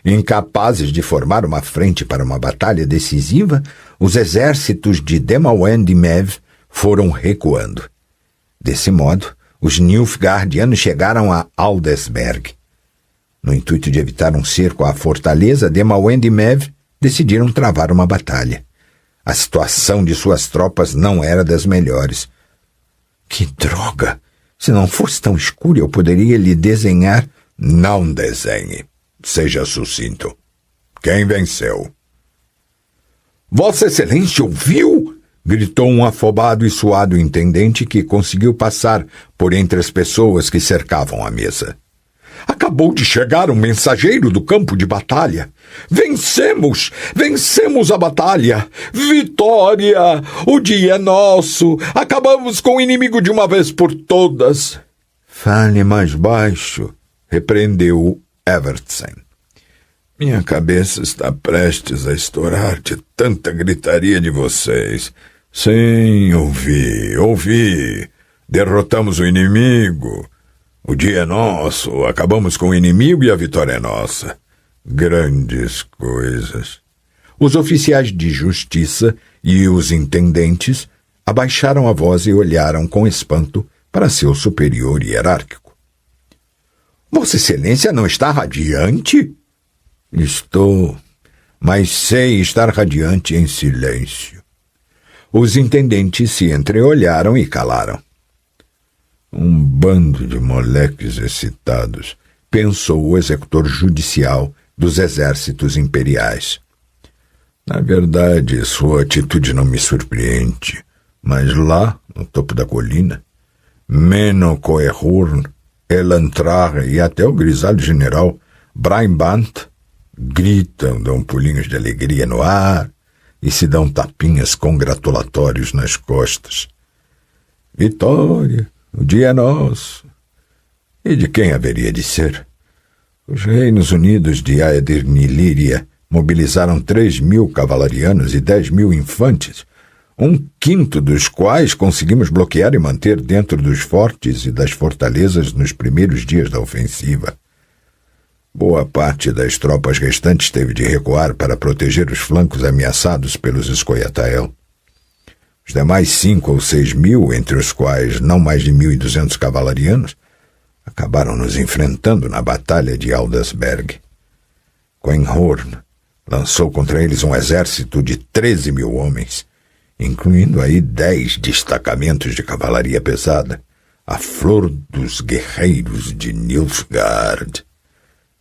Incapazes de formar uma frente para uma batalha decisiva, os exércitos de Demawend e Mev foram recuando. Desse modo, os Nilfgaardianos chegaram a Aldesberg. No intuito de evitar um cerco à fortaleza, Demawend e Mev decidiram travar uma batalha. A situação de suas tropas não era das melhores. Que droga! Se não fosse tão escuro, eu poderia lhe desenhar... Não desenhe. Seja sucinto. Quem venceu? Vossa Excelência ouviu? Gritou um afobado e suado intendente que conseguiu passar por entre as pessoas que cercavam a mesa. Acabou de chegar um mensageiro do campo de batalha. Vencemos! Vencemos a batalha! Vitória! O dia é nosso! Acabamos com o inimigo de uma vez por todas! Fale mais baixo, repreendeu Evertsen. Minha cabeça está prestes a estourar de tanta gritaria de vocês. Sim, ouvi. Derrotamos o inimigo. O dia é nosso, acabamos com o inimigo e a vitória é nossa. Grandes coisas. Os oficiais de justiça e os intendentes abaixaram a voz e olharam com espanto para seu superior hierárquico. Vossa Excelência não está radiante? Estou, mas sei estar radiante em silêncio. Os intendentes se entreolharam e calaram. Um bando de moleques excitados, pensou o executor judicial dos exércitos imperiais. Na verdade, sua atitude não me surpreende, mas lá, no topo da colina, Meno Coehorn, Elantrare e até o grisalho general Brainbant gritam, dão pulinhos de alegria no ar e se dão tapinhas congratulatórios nas costas. Vitória! O dia é nosso. E de quem haveria de ser? Os Reinos Unidos de Aedirn e Líria mobilizaram 3.000 cavalarianos e 10.000 infantes, 1/5 dos quais conseguimos bloquear e manter dentro dos fortes e das fortalezas nos primeiros dias da ofensiva. Boa parte das tropas restantes teve de recuar para proteger os flancos ameaçados pelos Scoia'tael. Os demais 5 ou 6 mil, entre os quais não mais de 1.200 cavalarianos, acabaram nos enfrentando na Batalha de Aldasberg. Coenhorn lançou contra eles um exército de 13.000 homens, incluindo aí 10 destacamentos de cavalaria pesada, a flor dos guerreiros de Nilfgaard.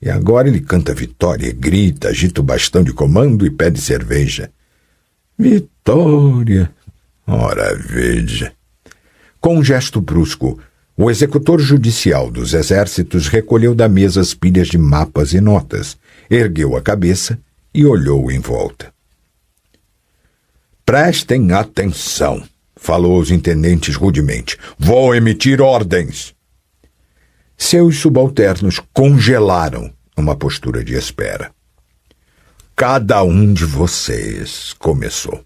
E agora ele canta vitória, grita, agita o bastão de comando e pede cerveja. Vitória! Ora, veja. Com um gesto brusco, o executor judicial dos exércitos recolheu da mesa as pilhas de mapas e notas, ergueu a cabeça e olhou em volta. Prestem atenção, falou aos intendentes rudemente. Vou emitir ordens. Seus subalternos congelaram numa postura de espera. Cada um de vocês, começou,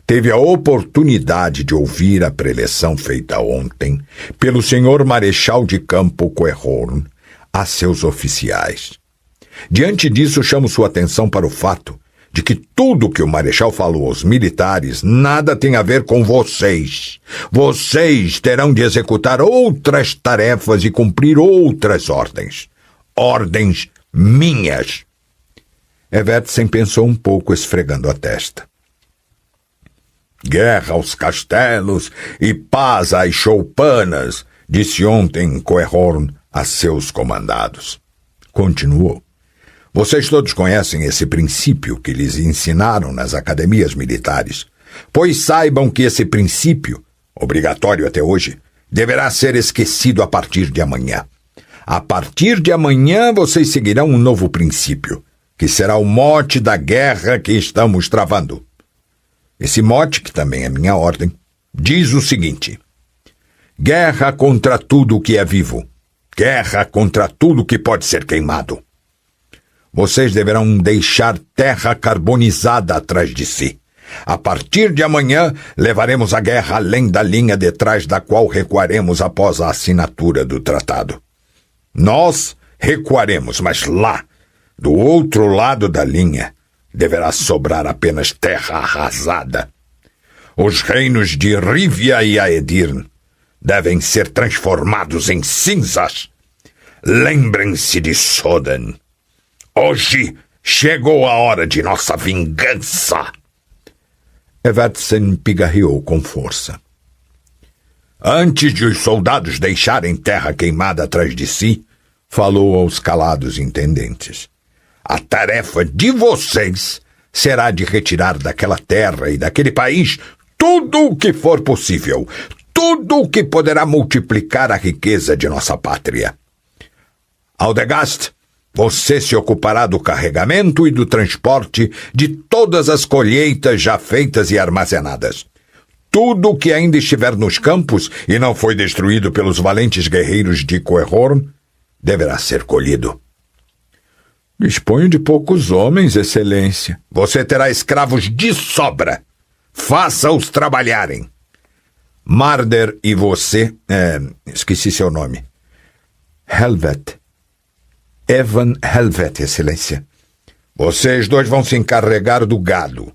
teve a oportunidade de ouvir a preleção feita ontem pelo senhor Marechal de Campo Coehorn a seus oficiais. Diante disso, chamo sua atenção para o fato de que tudo que o Marechal falou aos militares nada tem a ver com vocês. Vocês terão de executar outras tarefas e cumprir outras ordens. Ordens minhas. Evertsen pensou um pouco, esfregando a testa. Guerra aos castelos e paz às choupanas, disse ontem Coehorn a seus comandados. Continuou. Vocês todos conhecem esse princípio que lhes ensinaram nas academias militares, pois saibam que esse princípio, obrigatório até hoje, deverá ser esquecido a partir de amanhã. A partir de amanhã vocês seguirão um novo princípio, que será o mote da guerra que estamos travando. Esse mote, que também é minha ordem, diz o seguinte: guerra contra tudo o que é vivo, guerra contra tudo que pode ser queimado. Vocês deverão deixar terra carbonizada atrás de si. A partir de amanhã, levaremos a guerra além da linha detrás da qual recuaremos após a assinatura do tratado. Nós recuaremos, mas lá, do outro lado da linha, deverá sobrar apenas terra arrasada. Os reinos de Rivia e Aedirn devem ser transformados em cinzas. Lembrem-se de Soden. Hoje chegou a hora de nossa vingança. Evertsen pigarreou com força. Antes de os soldados deixarem terra queimada atrás de si, falou aos calados intendentes, a tarefa de vocês será de retirar daquela terra e daquele país tudo o que for possível, tudo o que poderá multiplicar a riqueza de nossa pátria. Aldegast, você se ocupará do carregamento e do transporte de todas as colheitas já feitas e armazenadas. Tudo o que ainda estiver nos campos e não foi destruído pelos valentes guerreiros de Coehorn deverá ser colhido. Disponho de poucos homens, excelência. Você terá escravos de sobra. Faça-os trabalharem. Marder e você... esqueci seu nome. Helvet. Evan Helvet, Excelência. Vocês dois vão se encarregar do gado.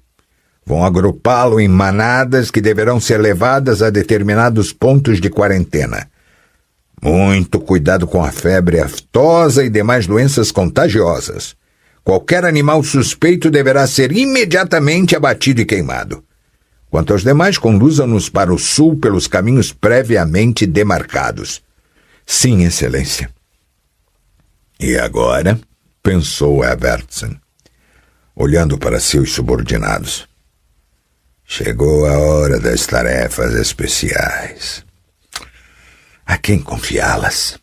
Vão agrupá-lo em manadas que deverão ser levadas a determinados pontos de quarentena. Muito cuidado com a febre aftosa e demais doenças contagiosas. Qualquer animal suspeito deverá ser imediatamente abatido e queimado. Quanto aos demais, conduzam-nos para o sul pelos caminhos previamente demarcados. Sim, Excelência. E agora, pensou Evertsen, olhando para seus subordinados, chegou a hora das tarefas especiais. A quem confiá-las?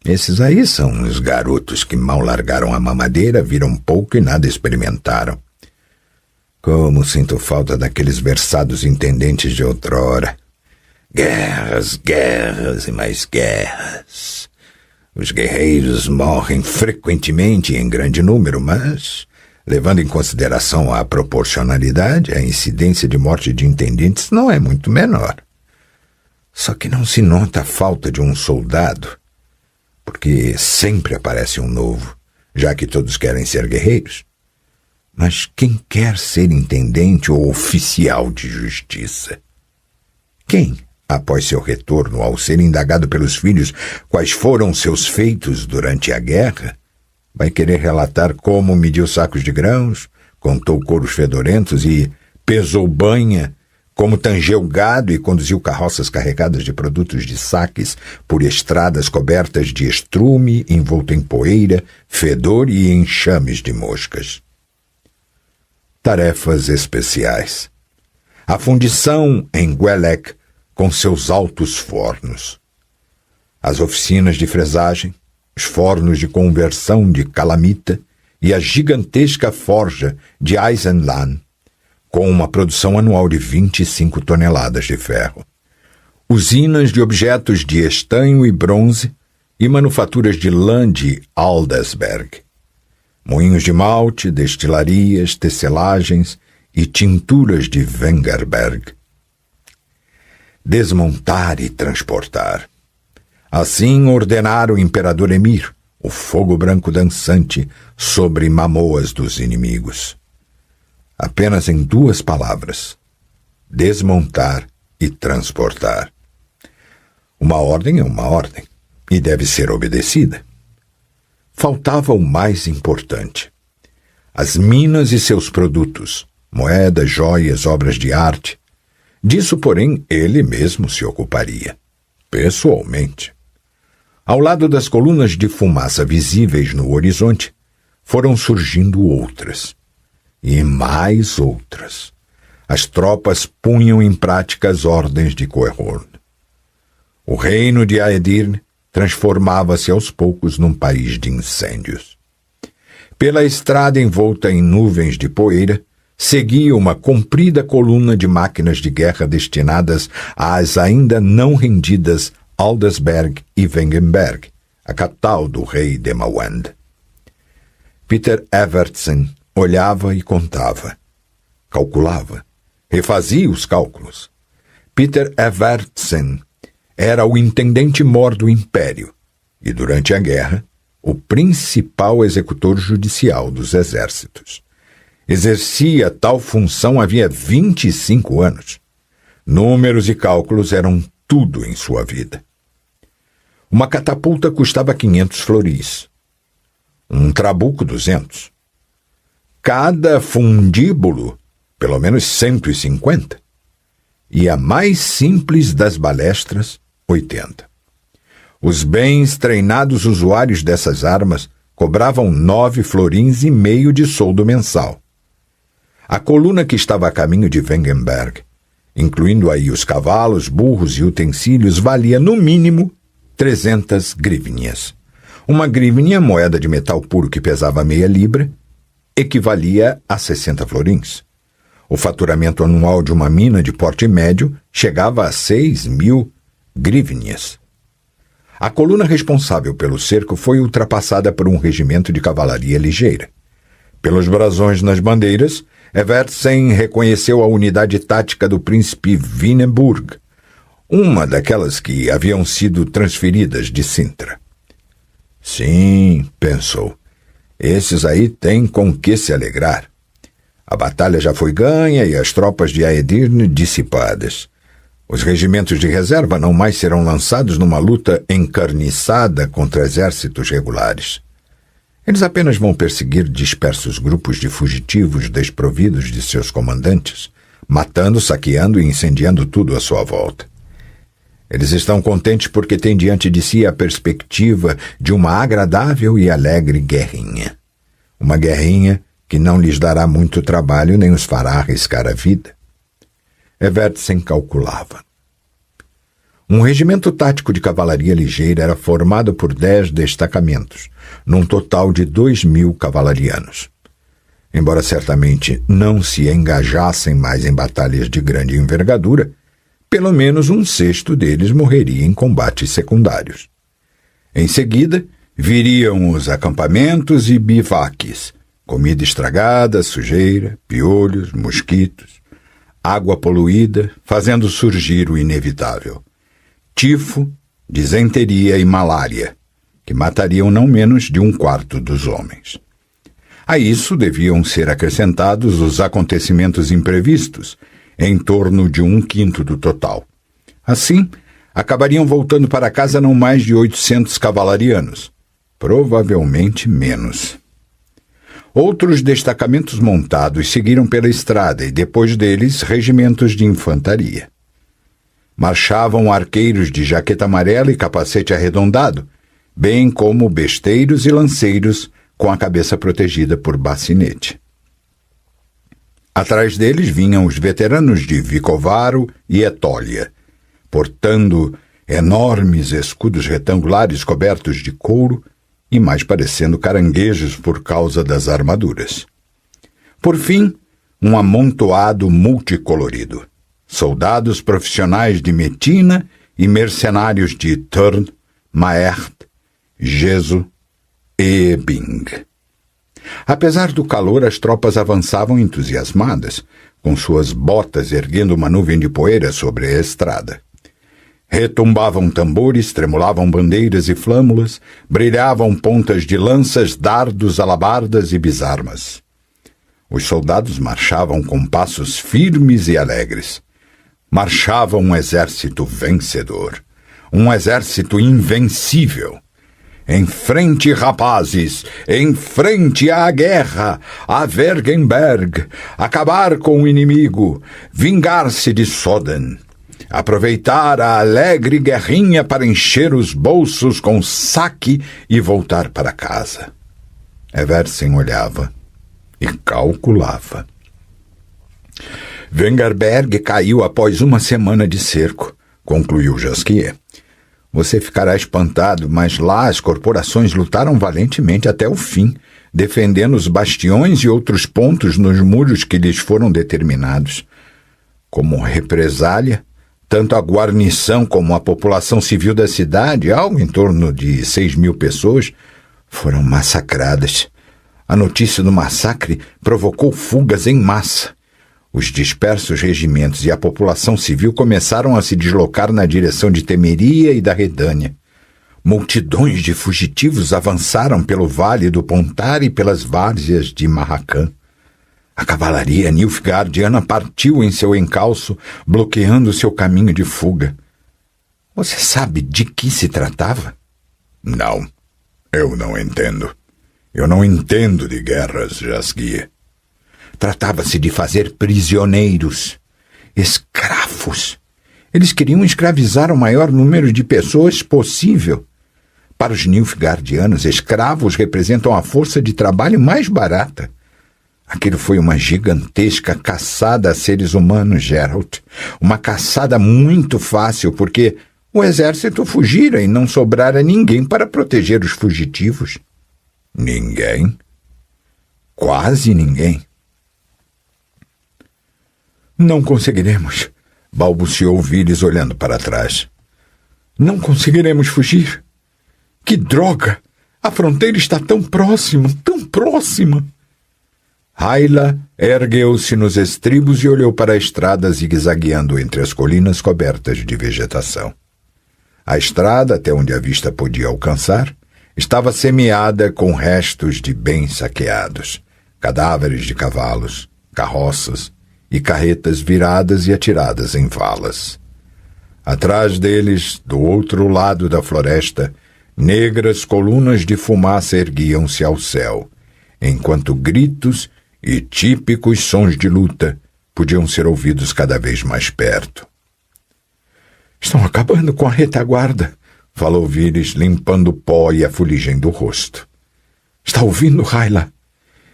Esses aí são uns garotos que mal largaram a mamadeira, viram pouco e nada experimentaram. Como sinto falta daqueles versados intendentes de outrora. Guerras, guerras e mais guerras. Os guerreiros morrem frequentemente e em grande número, mas, levando em consideração a proporcionalidade, a incidência de morte de intendentes não é muito menor. Só que não se nota a falta de um soldado, porque sempre aparece um novo, já que todos querem ser guerreiros. Mas quem quer ser intendente ou oficial de justiça? Quem, após seu retorno, ao ser indagado pelos filhos quais foram seus feitos durante a guerra, vai querer relatar como mediu sacos de grãos, contou couros fedorentos e pesou banha, como tangeu gado e conduziu carroças carregadas de produtos de saques por estradas cobertas de estrume, envolto em poeira, fedor e enxames de moscas. Tarefas especiais. A fundição em Guelec com seus altos fornos. As oficinas de fresagem, os fornos de conversão de calamita e a gigantesca forja de Eisenland, com uma produção anual de 25 toneladas de ferro. Usinas de objetos de estanho e bronze e manufaturas de lã de Aldersberg. Moinhos de malte, destilarias, tecelagens e tinturas de Wengerberg. Desmontar e transportar. Assim ordenara o imperador Emir, o fogo branco dançante sobre mamoas dos inimigos. Apenas em 2 palavras: desmontar e transportar. Uma ordem é uma ordem, e deve ser obedecida. Faltava o mais importante: as minas e seus produtos, moedas, joias, obras de arte. Disso, porém, ele mesmo se ocuparia, pessoalmente. Ao lado das colunas de fumaça visíveis no horizonte, foram surgindo outras. E mais outras. As tropas punham em prática as ordens de Coehorn. O reino de Aedirn transformava-se aos poucos num país de incêndios. Pela estrada envolta em nuvens de poeira, seguia uma comprida coluna de máquinas de guerra destinadas às ainda não rendidas Aldersberg e Wengenberg, a capital do rei Demawend. Peter Evertsen olhava e contava, calculava, refazia os cálculos. Peter Evertsen era o intendente-mor do Império e, durante a guerra, o principal executor judicial dos exércitos. Exercia tal função havia 25 anos. Números e cálculos eram tudo em sua vida. Uma catapulta custava 500 floris. Um trabuco, 200. Cada fundíbulo, pelo menos 150. E a mais simples das balestras, 80. Os bens treinados usuários dessas armas cobravam 9 florins e meio de soldo mensal. A coluna que estava a caminho de Wengenberg, incluindo aí os cavalos, burros e utensílios, valia no mínimo 300 grivnias. Uma grivnia, moeda de metal puro que pesava meia libra, equivalia a 60 florins. O faturamento anual de uma mina de porte médio chegava a 6.000 grivnias. A coluna responsável pelo cerco foi ultrapassada por um regimento de cavalaria ligeira. Pelos brasões nas bandeiras, Evertsen reconheceu a unidade tática do príncipe Wienemburg, uma daquelas que haviam sido transferidas de Sintra. Sim, pensou, esses aí têm com que se alegrar. A batalha já foi ganha e as tropas de Aedirn dissipadas. Os regimentos de reserva não mais serão lançados numa luta encarniçada contra exércitos regulares. Eles apenas vão perseguir dispersos grupos de fugitivos desprovidos de seus comandantes, matando, saqueando e incendiando tudo à sua volta. Eles estão contentes porque têm diante de si a perspectiva de uma agradável e alegre guerrinha. Uma guerrinha que não lhes dará muito trabalho nem os fará arriscar a vida. Evertsen calculava. Um regimento tático de cavalaria ligeira era formado por 10 destacamentos, num total de 2.000 cavalarianos. Embora certamente não se engajassem mais em batalhas de grande envergadura, pelo menos 1/6 deles morreria em combates secundários. Em seguida, viriam os acampamentos e bivaques, comida estragada, sujeira, piolhos, mosquitos, água poluída, fazendo surgir o inevitável: tifo, disenteria e malária, que matariam não menos de 1/4 dos homens. A isso deviam ser acrescentados os acontecimentos imprevistos, em torno de 1/5 do total. Assim, acabariam voltando para casa não mais de 800 cavalarianos, provavelmente menos. Outros destacamentos montados seguiram pela estrada e, depois deles, regimentos de infantaria. Marchavam arqueiros de jaqueta amarela e capacete arredondado, bem como besteiros e lanceiros com a cabeça protegida por bacinete. Atrás deles vinham os veteranos de Vicovaro e Etólia, portando enormes escudos retangulares cobertos de couro e mais parecendo caranguejos por causa das armaduras. Por fim, um amontoado multicolorido. Soldados profissionais de Metina e mercenários de Turn, Maert, Geso e Ebing. Apesar do calor, as tropas avançavam entusiasmadas, com suas botas erguendo uma nuvem de poeira sobre a estrada. Retumbavam tambores, tremulavam bandeiras e flâmulas, brilhavam pontas de lanças, dardos, alabardas e bisarmas. Os soldados marchavam com passos firmes e alegres. Marchava um exército vencedor, um exército invencível. Em frente, rapazes, em frente à guerra, a Vergenberg, acabar com o inimigo, vingar-se de Soden, aproveitar a alegre guerrinha para encher os bolsos com saque e voltar para casa. Evertsen olhava e calculava. Wengerberg caiu após uma semana de cerco, concluiu Jasquier. Você ficará espantado, mas lá as corporações lutaram valentemente até o fim, defendendo os bastiões e outros pontos nos muros que lhes foram determinados. Como represália, tanto a guarnição como a população civil da cidade, algo em torno de 6.000 pessoas, foram massacradas. A notícia do massacre provocou fugas em massa. Os dispersos regimentos e a população civil começaram a se deslocar na direção de Temeria e da Redânia. Multidões de fugitivos avançaram pelo vale do Pontar e pelas várzeas de Marrakã. A cavalaria nilfgaardiana partiu em seu encalço, bloqueando seu caminho de fuga. Você sabe de que se tratava? Não, eu não entendo. Eu não entendo de guerras, Jasquier. Tratava-se de fazer prisioneiros, escravos. Eles queriam escravizar o maior número de pessoas possível. Para os nilfgaardianos, escravos representam a força de trabalho mais barata. Aquilo foi uma gigantesca caçada a seres humanos, Geralt. Uma caçada muito fácil, porque o exército fugira e não sobrara ninguém para proteger os fugitivos. Ninguém? Quase ninguém. Não conseguiremos, balbuciou Vilis olhando para trás. Não conseguiremos fugir. Que droga! A fronteira está tão próxima, tão próxima. Hayla ergueu-se nos estribos e olhou para a estrada zigue-zagueando entre as colinas cobertas de vegetação. A estrada, até onde a vista podia alcançar, estava semeada com restos de bens saqueados, cadáveres de cavalos, carroças e carretas viradas e atiradas em valas. Atrás deles, do outro lado da floresta, negras colunas de fumaça erguiam-se ao céu, enquanto gritos e típicos sons de luta podiam ser ouvidos cada vez mais perto. Estão acabando com a retaguarda, falou Vilis, limpando o pó e a fuligem do rosto. Está ouvindo, Hyla?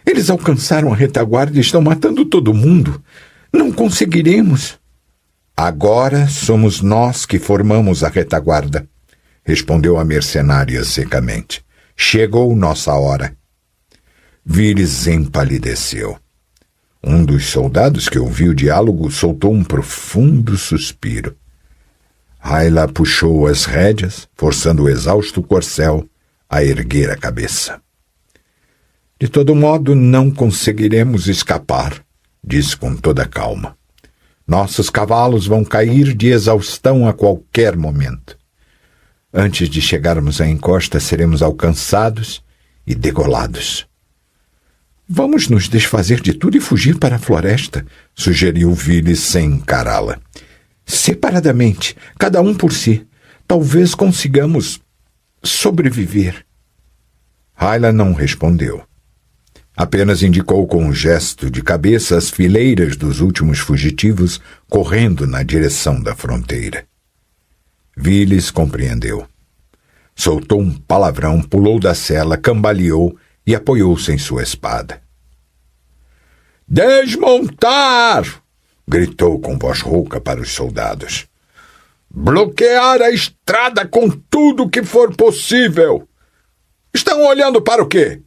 Eles alcançaram a retaguarda e estão matando todo mundo. Não conseguiremos. Agora somos nós que formamos a retaguarda, respondeu a mercenária secamente. Chegou nossa hora. Vilis empalideceu. Um dos soldados que ouviu o diálogo soltou um profundo suspiro. Hyla puxou as rédeas, forçando o exausto corcel a erguer a cabeça. De todo modo, não conseguiremos escapar, disse com toda calma. Nossos cavalos vão cair de exaustão a qualquer momento. Antes de chegarmos à encosta, seremos alcançados e degolados. Vamos nos desfazer de tudo e fugir para a floresta, sugeriu Vilis sem encará-la. Separadamente, cada um por si. Talvez consigamos sobreviver. Hyla não respondeu. Apenas indicou com um gesto de cabeça as fileiras dos últimos fugitivos correndo na direção da fronteira. Vilis compreendeu. Soltou um palavrão, pulou da sela, cambaleou e apoiou-se em sua espada. Desmontar! Gritou com voz rouca para os soldados. Bloquear a estrada com tudo que for possível. Estão olhando para o quê?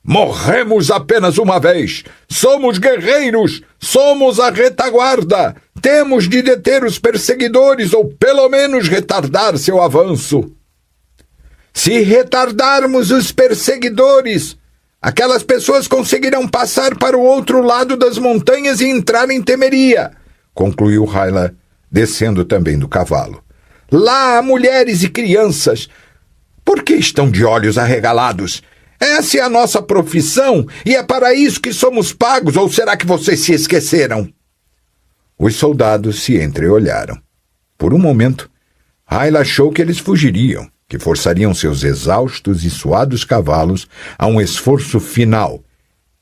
Morremos apenas uma vez. Somos guerreiros. Somos a retaguarda. Temos de deter os perseguidores ou pelo menos retardar seu avanço. Se retardarmos os perseguidores, aquelas pessoas conseguirão passar para o outro lado das montanhas e entrar em Temeria, concluiu Hyla, descendo também do cavalo. Lá há mulheres e crianças. Por que estão de olhos arregalados? Essa é a nossa profissão e é para isso que somos pagos, ou será que vocês se esqueceram? Os soldados se entreolharam. Por um momento, Hyla achou que eles fugiriam, que forçariam seus exaustos e suados cavalos a um esforço final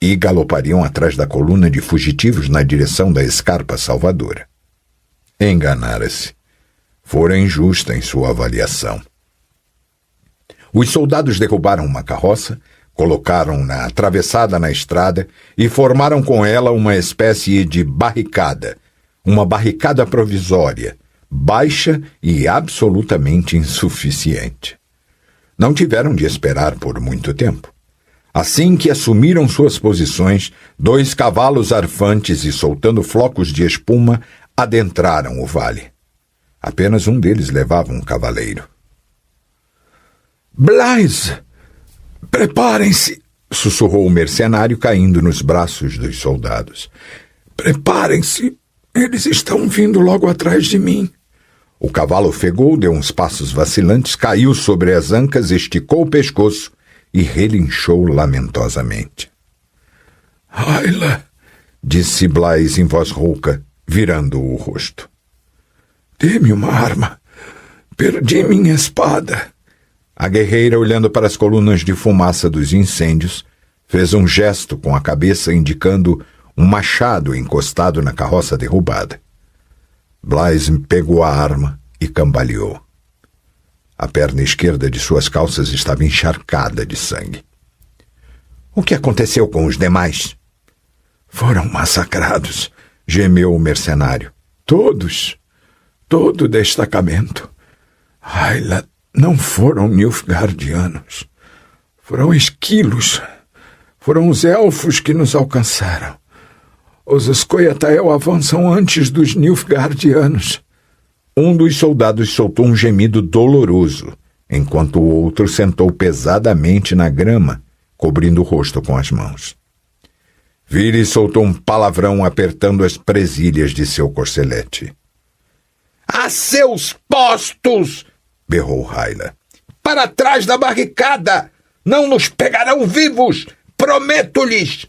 e galopariam atrás da coluna de fugitivos na direção da escarpa salvadora. Enganara-se. Fora injusta em sua avaliação. Os soldados derrubaram uma carroça, colocaram-na atravessada na estrada e formaram com ela uma espécie de barricada, uma barricada provisória, baixa e absolutamente insuficiente. Não tiveram de esperar por muito tempo. Assim que assumiram suas posições, 2 cavalos arfantes e soltando flocos de espuma adentraram o vale. Apenas um deles levava um cavaleiro. Blaise, preparem-se, sussurrou o mercenário caindo nos braços dos soldados. Preparem-se, eles estão vindo logo atrás de mim. O cavalo ofegou, deu uns passos vacilantes, caiu sobre as ancas, esticou o pescoço e relinchou lamentosamente. Hyla, disse Blaise em voz rouca, virando o rosto. Dê-me uma arma. Perdi minha espada. A guerreira, olhando para as colunas de fumaça dos incêndios, fez um gesto com a cabeça indicando um machado encostado na carroça derrubada. Blaise pegou a arma e cambaleou. A perna esquerda de suas calças estava encharcada de sangue. O que aconteceu com os demais? Foram massacrados, gemeu o mercenário. Todos. Todo o destacamento. Hyla, não foram Nilfgaardianos. Foram esquilos. Foram os elfos que nos alcançaram. Os Scoia'tael avançam antes dos Nilfgaardianos. Um dos soldados soltou um gemido doloroso, enquanto o outro sentou pesadamente na grama, cobrindo o rosto com as mãos. Vilis soltou um palavrão apertando as presilhas de seu corcelete. A seus postos! Berrou Hyla. para trás da barricada! Não nos pegarão vivos! Prometo-lhes!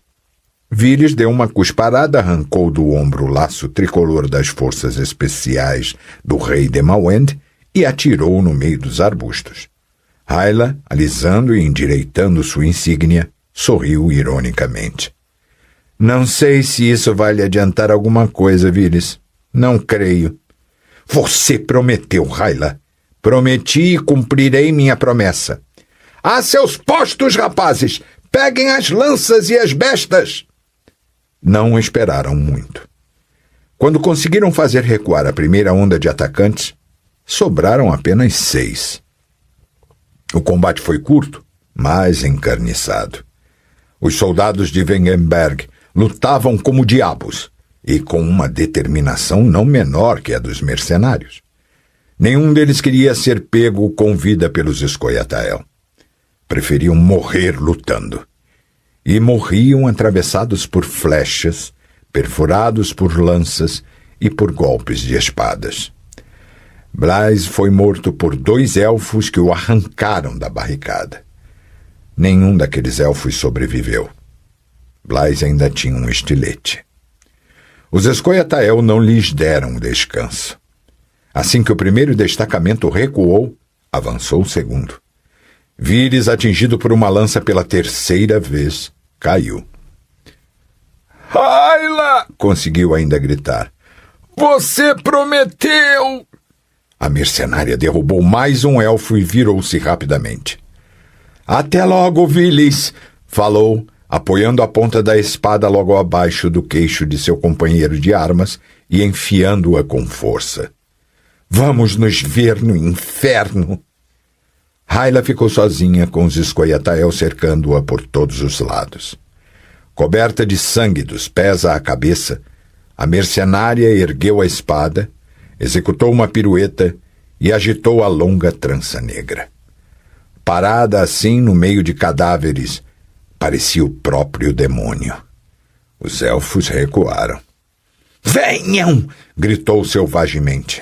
Vires deu uma cusparada, arrancou do ombro o laço tricolor das forças especiais do rei de Mawend e atirou no meio dos arbustos. Hyla, alisando e endireitando sua insígnia, sorriu ironicamente. Não sei se isso vai lhe adiantar alguma coisa, Vires. Não creio. Você prometeu, Hyla. Prometi e cumprirei minha promessa. A seus postos, rapazes! Peguem as lanças e as bestas! Não esperaram muito. Quando conseguiram fazer recuar a primeira onda de atacantes, sobraram apenas 6. O combate foi curto, mas encarniçado. Os soldados de Wengenberg lutavam como diabos e com uma determinação não menor que a dos mercenários. Nenhum deles queria ser pego com vida pelos Scoia'tael. Preferiam morrer lutando. E morriam atravessados por flechas, perfurados por lanças e por golpes de espadas. Blaise foi morto por 2 elfos que o arrancaram da barricada. Nenhum daqueles elfos sobreviveu. Blaise ainda tinha um estilete. Os Scoia'tael não lhes deram descanso. Assim que o primeiro destacamento recuou, avançou o segundo. Vires, atingido por uma lança pela 3ª vez, caiu. Hyla! Conseguiu ainda gritar. Você prometeu! A mercenária derrubou mais um elfo e virou-se rapidamente. Até logo, Vilis! Falou, apoiando a ponta da espada logo abaixo do queixo de seu companheiro de armas e enfiando-a com força. Vamos nos ver no inferno! Hyla ficou sozinha, com os Scoia'tael cercando-a por todos os lados. Coberta de sangue dos pés à cabeça, a mercenária ergueu a espada, executou uma pirueta e agitou a longa trança negra. Parada assim no meio de cadáveres, parecia o próprio demônio. Os elfos recuaram. Venham! Gritou selvagemente.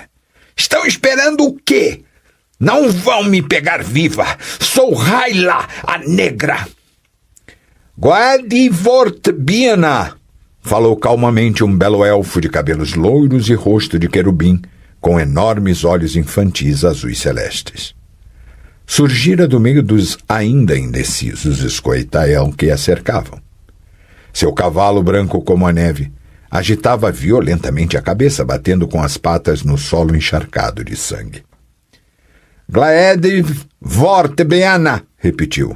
Estão esperando o quê? Não vão me pegar viva! Sou Hyla, a negra! Guadi vort biena! Falou calmamente um belo elfo de cabelos loiros e rosto de querubim, com enormes olhos infantis azuis celestes. Surgira do meio dos ainda indecisos Scoia'tael que a cercavam. Seu cavalo branco como a neve agitava violentamente a cabeça, batendo com as patas no solo encharcado de sangue. Glaed vort beana, repetiu.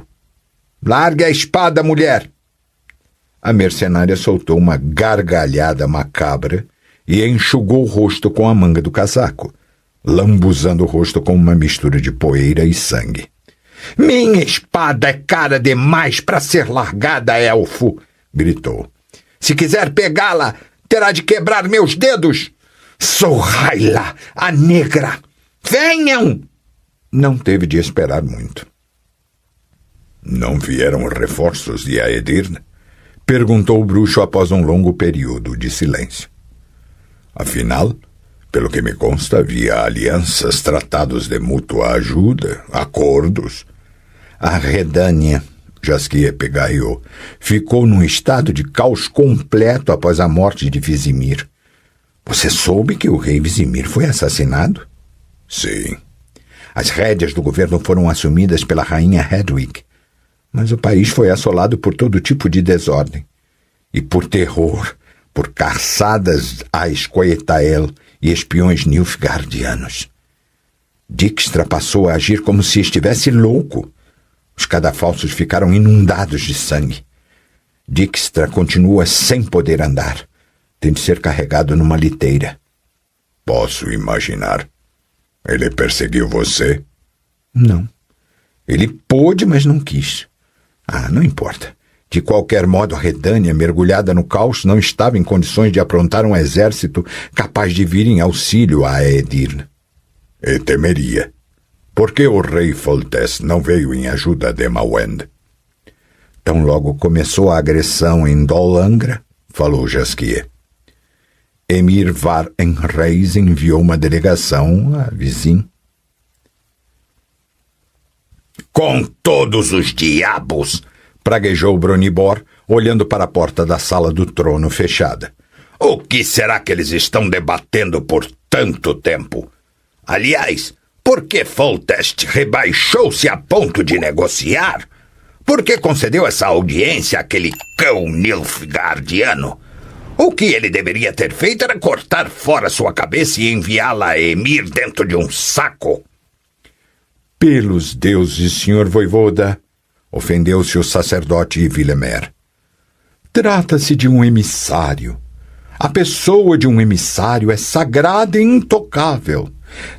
Largue a espada, mulher! A mercenária soltou uma gargalhada macabra e enxugou o rosto com a manga do casaco, lambuzando o rosto com uma mistura de poeira e sangue. Minha espada é cara demais para ser largada, elfo! Gritou. Se quiser pegá-la, terá de quebrar meus dedos! Sou Hyla, a negra! Venham! Não teve de esperar muito. Não vieram reforços de Aedirn? Perguntou o bruxo após um longo período de silêncio. Afinal, pelo que me consta, havia alianças, tratados de mútua ajuda, acordos. A Redânia, Jaskier pegaiou, ficou num estado de caos completo após a morte de Vizimir. Você soube que o rei Vizimir foi assassinado? Sim. As rédeas do governo foram assumidas pela rainha Hedwig, mas o país foi assolado por todo tipo de desordem. E por terror, por caçadas a Scoia'tael e espiões nilfgaardianos. Dijkstra passou a agir como se estivesse louco. Os cadafalsos ficaram inundados de sangue. Dijkstra continua sem poder andar. Tem de ser carregado numa liteira. Posso imaginar. Ele perseguiu você? Não. Ele pôde, mas não quis. Não importa. De qualquer modo, a Redânia, mergulhada no caos, não estava em condições de aprontar um exército capaz de vir em auxílio a Aedirn. E temeria. Por que o rei Foltest não veio em ajuda de Mawend? Tão logo começou a agressão em Dol Angra, falou Jaskier. Emir Var Enreis enviou uma delegação a Vizim. Com todos os diabos! Praguejou Brunibor, olhando para a porta da sala do trono fechada. O que será que eles estão debatendo por tanto tempo? Aliás, por que Foltest rebaixou-se a ponto de negociar? Por que concedeu essa audiência àquele cão nilfgaardiano? O que ele deveria ter feito era cortar fora sua cabeça e enviá-la a Emir dentro de um saco. Pelos deuses, senhor voivoda, ofendeu-se o sacerdote Villemer. Trata-se de um emissário. A pessoa de um emissário é sagrada e intocável.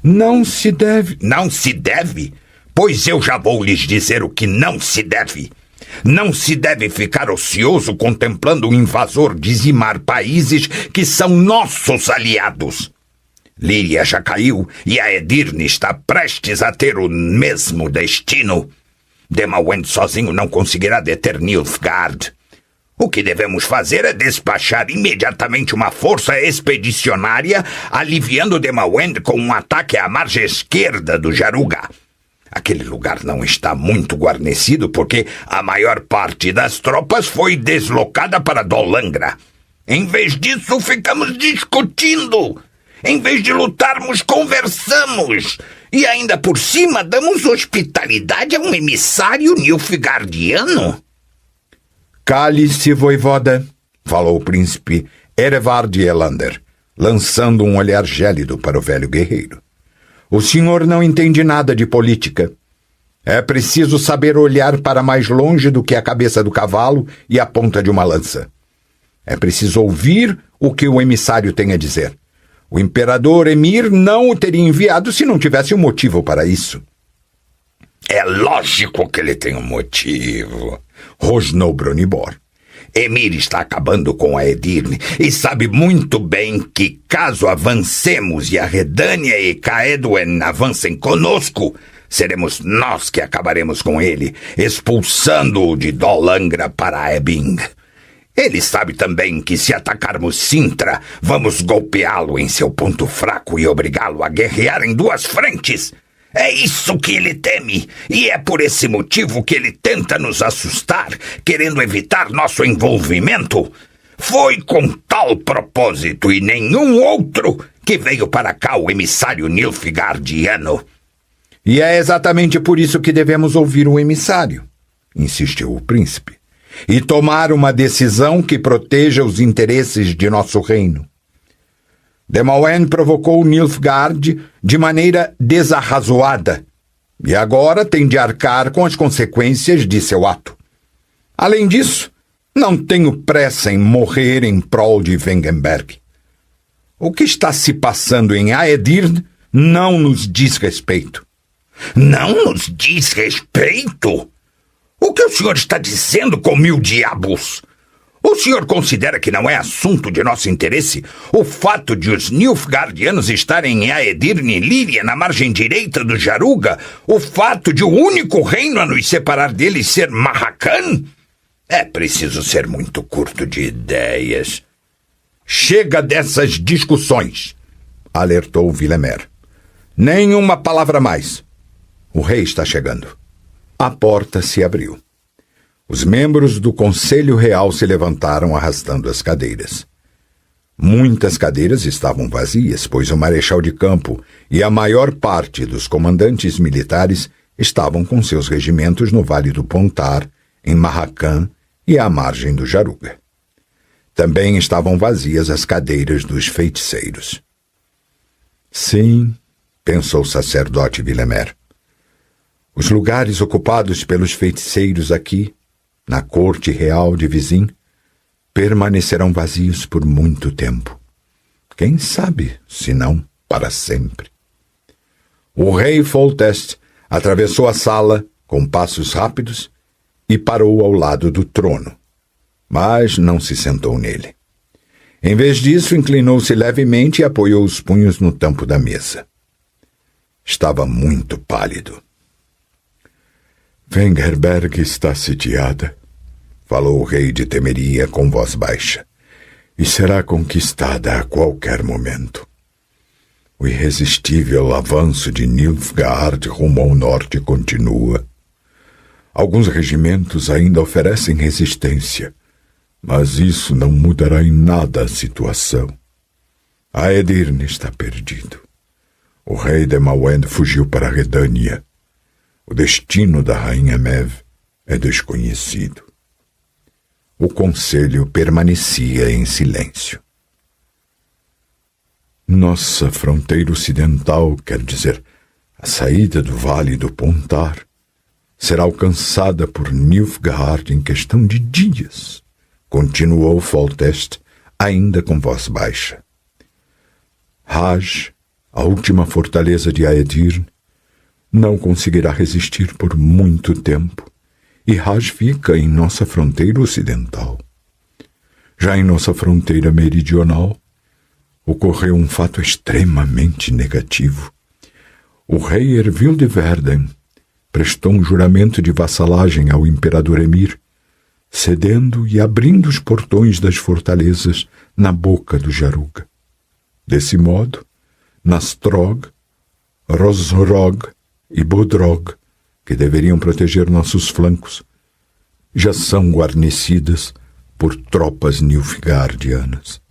Não se deve... Não se deve? Pois eu já vou lhes dizer o que não se deve. Não se deve ficar ocioso contemplando o invasor dizimar países que são nossos aliados. Líria já caiu e a Edirne está prestes a ter o mesmo destino. Demawend sozinho não conseguirá deter Nilfgaard. O que devemos fazer é despachar imediatamente uma força expedicionária, aliviando Demawend com um ataque à margem esquerda do Jaruga. Aquele lugar não está muito guarnecido porque a maior parte das tropas foi deslocada para Dolangra. Em vez disso, ficamos discutindo. Em vez de lutarmos, conversamos. E ainda por cima, damos hospitalidade a um emissário nilfgaardiano. Cale-se, voivoda, falou o príncipe Erevard Elander, lançando um olhar gélido para o velho guerreiro. O senhor não entende nada de política. É preciso saber olhar para mais longe do que a cabeça do cavalo e a ponta de uma lança. É preciso ouvir o que o emissário tem a dizer. O imperador Emir não o teria enviado se não tivesse um motivo para isso. É lógico que ele tem um motivo, rosnou Brunibor. Emir está acabando com a Edirne e sabe muito bem que, caso avancemos e a Redânia e Caedwen avancem conosco, seremos nós que acabaremos com ele, expulsando-o de Dolangra para Ebing. Ele sabe também que, se atacarmos Sintra, vamos golpeá-lo em seu ponto fraco e obrigá-lo a guerrear em duas frentes. É isso que ele teme, e é por esse motivo que ele tenta nos assustar, querendo evitar nosso envolvimento. Foi com tal propósito e nenhum outro que veio para cá o emissário nilfgaardiano. E é exatamente por isso que devemos ouvir o emissário, insistiu o príncipe, e tomar uma decisão que proteja os interesses de nosso reino. Demawend provocou Nilfgaard de maneira desarrazoada e agora tem de arcar com as consequências de seu ato. Além disso, não tenho pressa em morrer em prol de Wengenberg. O que está se passando em Aedirn não nos diz respeito. Não nos diz respeito? O que o senhor está dizendo, com 1000 diabos? O senhor considera que não é assunto de nosso interesse o fato de os Nilfgaardianos estarem em Aedirn e Líria, na margem direita do Jaruga? O fato de o único reino a nos separar deles ser Marracan? É preciso ser muito curto de ideias. Chega dessas discussões, alertou Villemer. Nenhuma palavra mais. O rei está chegando. A porta se abriu. Os membros do Conselho Real se levantaram arrastando as cadeiras. Muitas cadeiras estavam vazias, pois o marechal de campo e a maior parte dos comandantes militares estavam com seus regimentos no Vale do Pontar, em Marracan e à margem do Jaruga. Também estavam vazias as cadeiras dos feiticeiros. Sim, pensou o sacerdote Villemer. Os lugares ocupados pelos feiticeiros aqui, na corte real de Vizin, permanecerão vazios por muito tempo. Quem sabe, se não para sempre. O rei Foltest atravessou a sala com passos rápidos e parou ao lado do trono, mas não se sentou nele. Em vez disso, inclinou-se levemente e apoiou os punhos no tampo da mesa. Estava muito pálido. Wengerberg está sitiada, falou o rei de Temeria com voz baixa, e será conquistada a qualquer momento. O irresistível avanço de Nilfgaard rumo ao norte continua. Alguns regimentos ainda oferecem resistência, mas isso não mudará em nada a situação. Aedirn está perdido. O rei Demawend fugiu para Redânia. O destino da rainha Mev é desconhecido. O conselho permanecia em silêncio. Nossa fronteira ocidental, quer dizer, a saída do Vale do Pontar, será alcançada por Nilfgaard em questão de dias, continuou Foltest, ainda com voz baixa. Raj, a última fortaleza de Aedirn, não conseguirá resistir por muito tempo, e Raj fica em nossa fronteira ocidental. Já em nossa fronteira meridional, ocorreu um fato extremamente negativo. O rei Ervil de Verden prestou um juramento de vassalagem ao imperador Emir, cedendo e abrindo os portões das fortalezas na boca do Jaruga. Desse modo, Nastrog, Rosrog e Bodrog, que deveriam proteger nossos flancos, já são guarnecidas por tropas nilfgaardianas.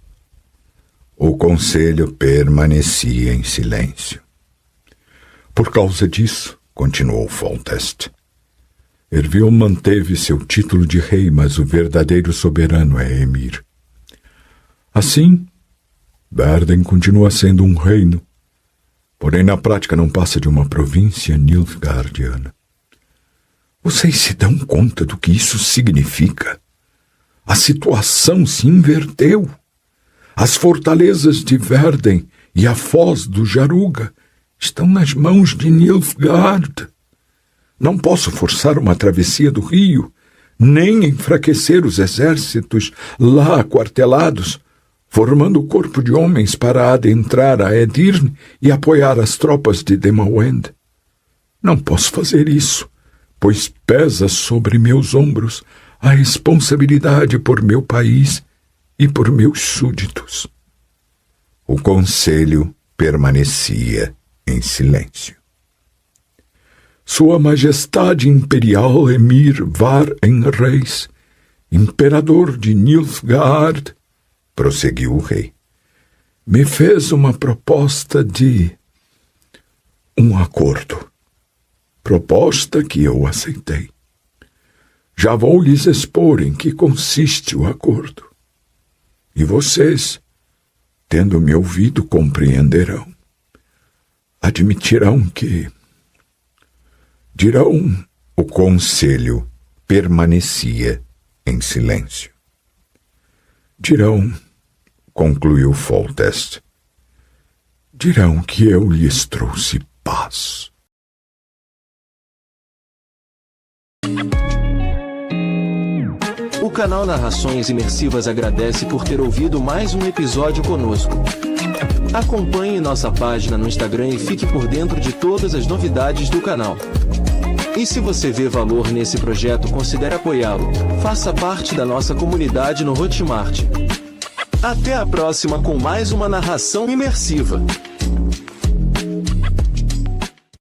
O conselho permanecia em silêncio. Por causa disso, continuou Foltest, Ervil manteve seu título de rei, mas o verdadeiro soberano é Emir. Assim, Verden continua sendo um reino, porém na prática não passa de uma província nilfgaardiana. Vocês se dão conta do que isso significa? A situação se inverteu. As fortalezas de Verden e a foz do Jaruga estão nas mãos de Nilfgaard. Não posso forçar uma travessia do rio, nem enfraquecer os exércitos lá aquartelados, formando o corpo de homens para adentrar a Aedirn e apoiar as tropas de Demawend. Não posso fazer isso, pois pesa sobre meus ombros a responsabilidade por meu país e por meus súditos. O conselho permanecia em silêncio. Sua Majestade Imperial Emir Var-en-Reis, imperador de Nilfgaard, prosseguiu o rei, me fez uma proposta de um acordo. Proposta que eu aceitei. Já vou lhes expor em que consiste o acordo. E vocês, tendo me ouvido, compreenderão. Admitirão que... Dirão... O conselho permanecia em silêncio. Dirão, concluiu Foltest, dirão que eu lhes trouxe paz. O canal Narrações Imersivas agradece por ter ouvido mais um episódio conosco. Acompanhe nossa página no Instagram e fique por dentro de todas as novidades do canal. E se você vê valor nesse projeto, considere apoiá-lo. Faça parte da nossa comunidade no Hotmart. Até a próxima com mais uma narração imersiva.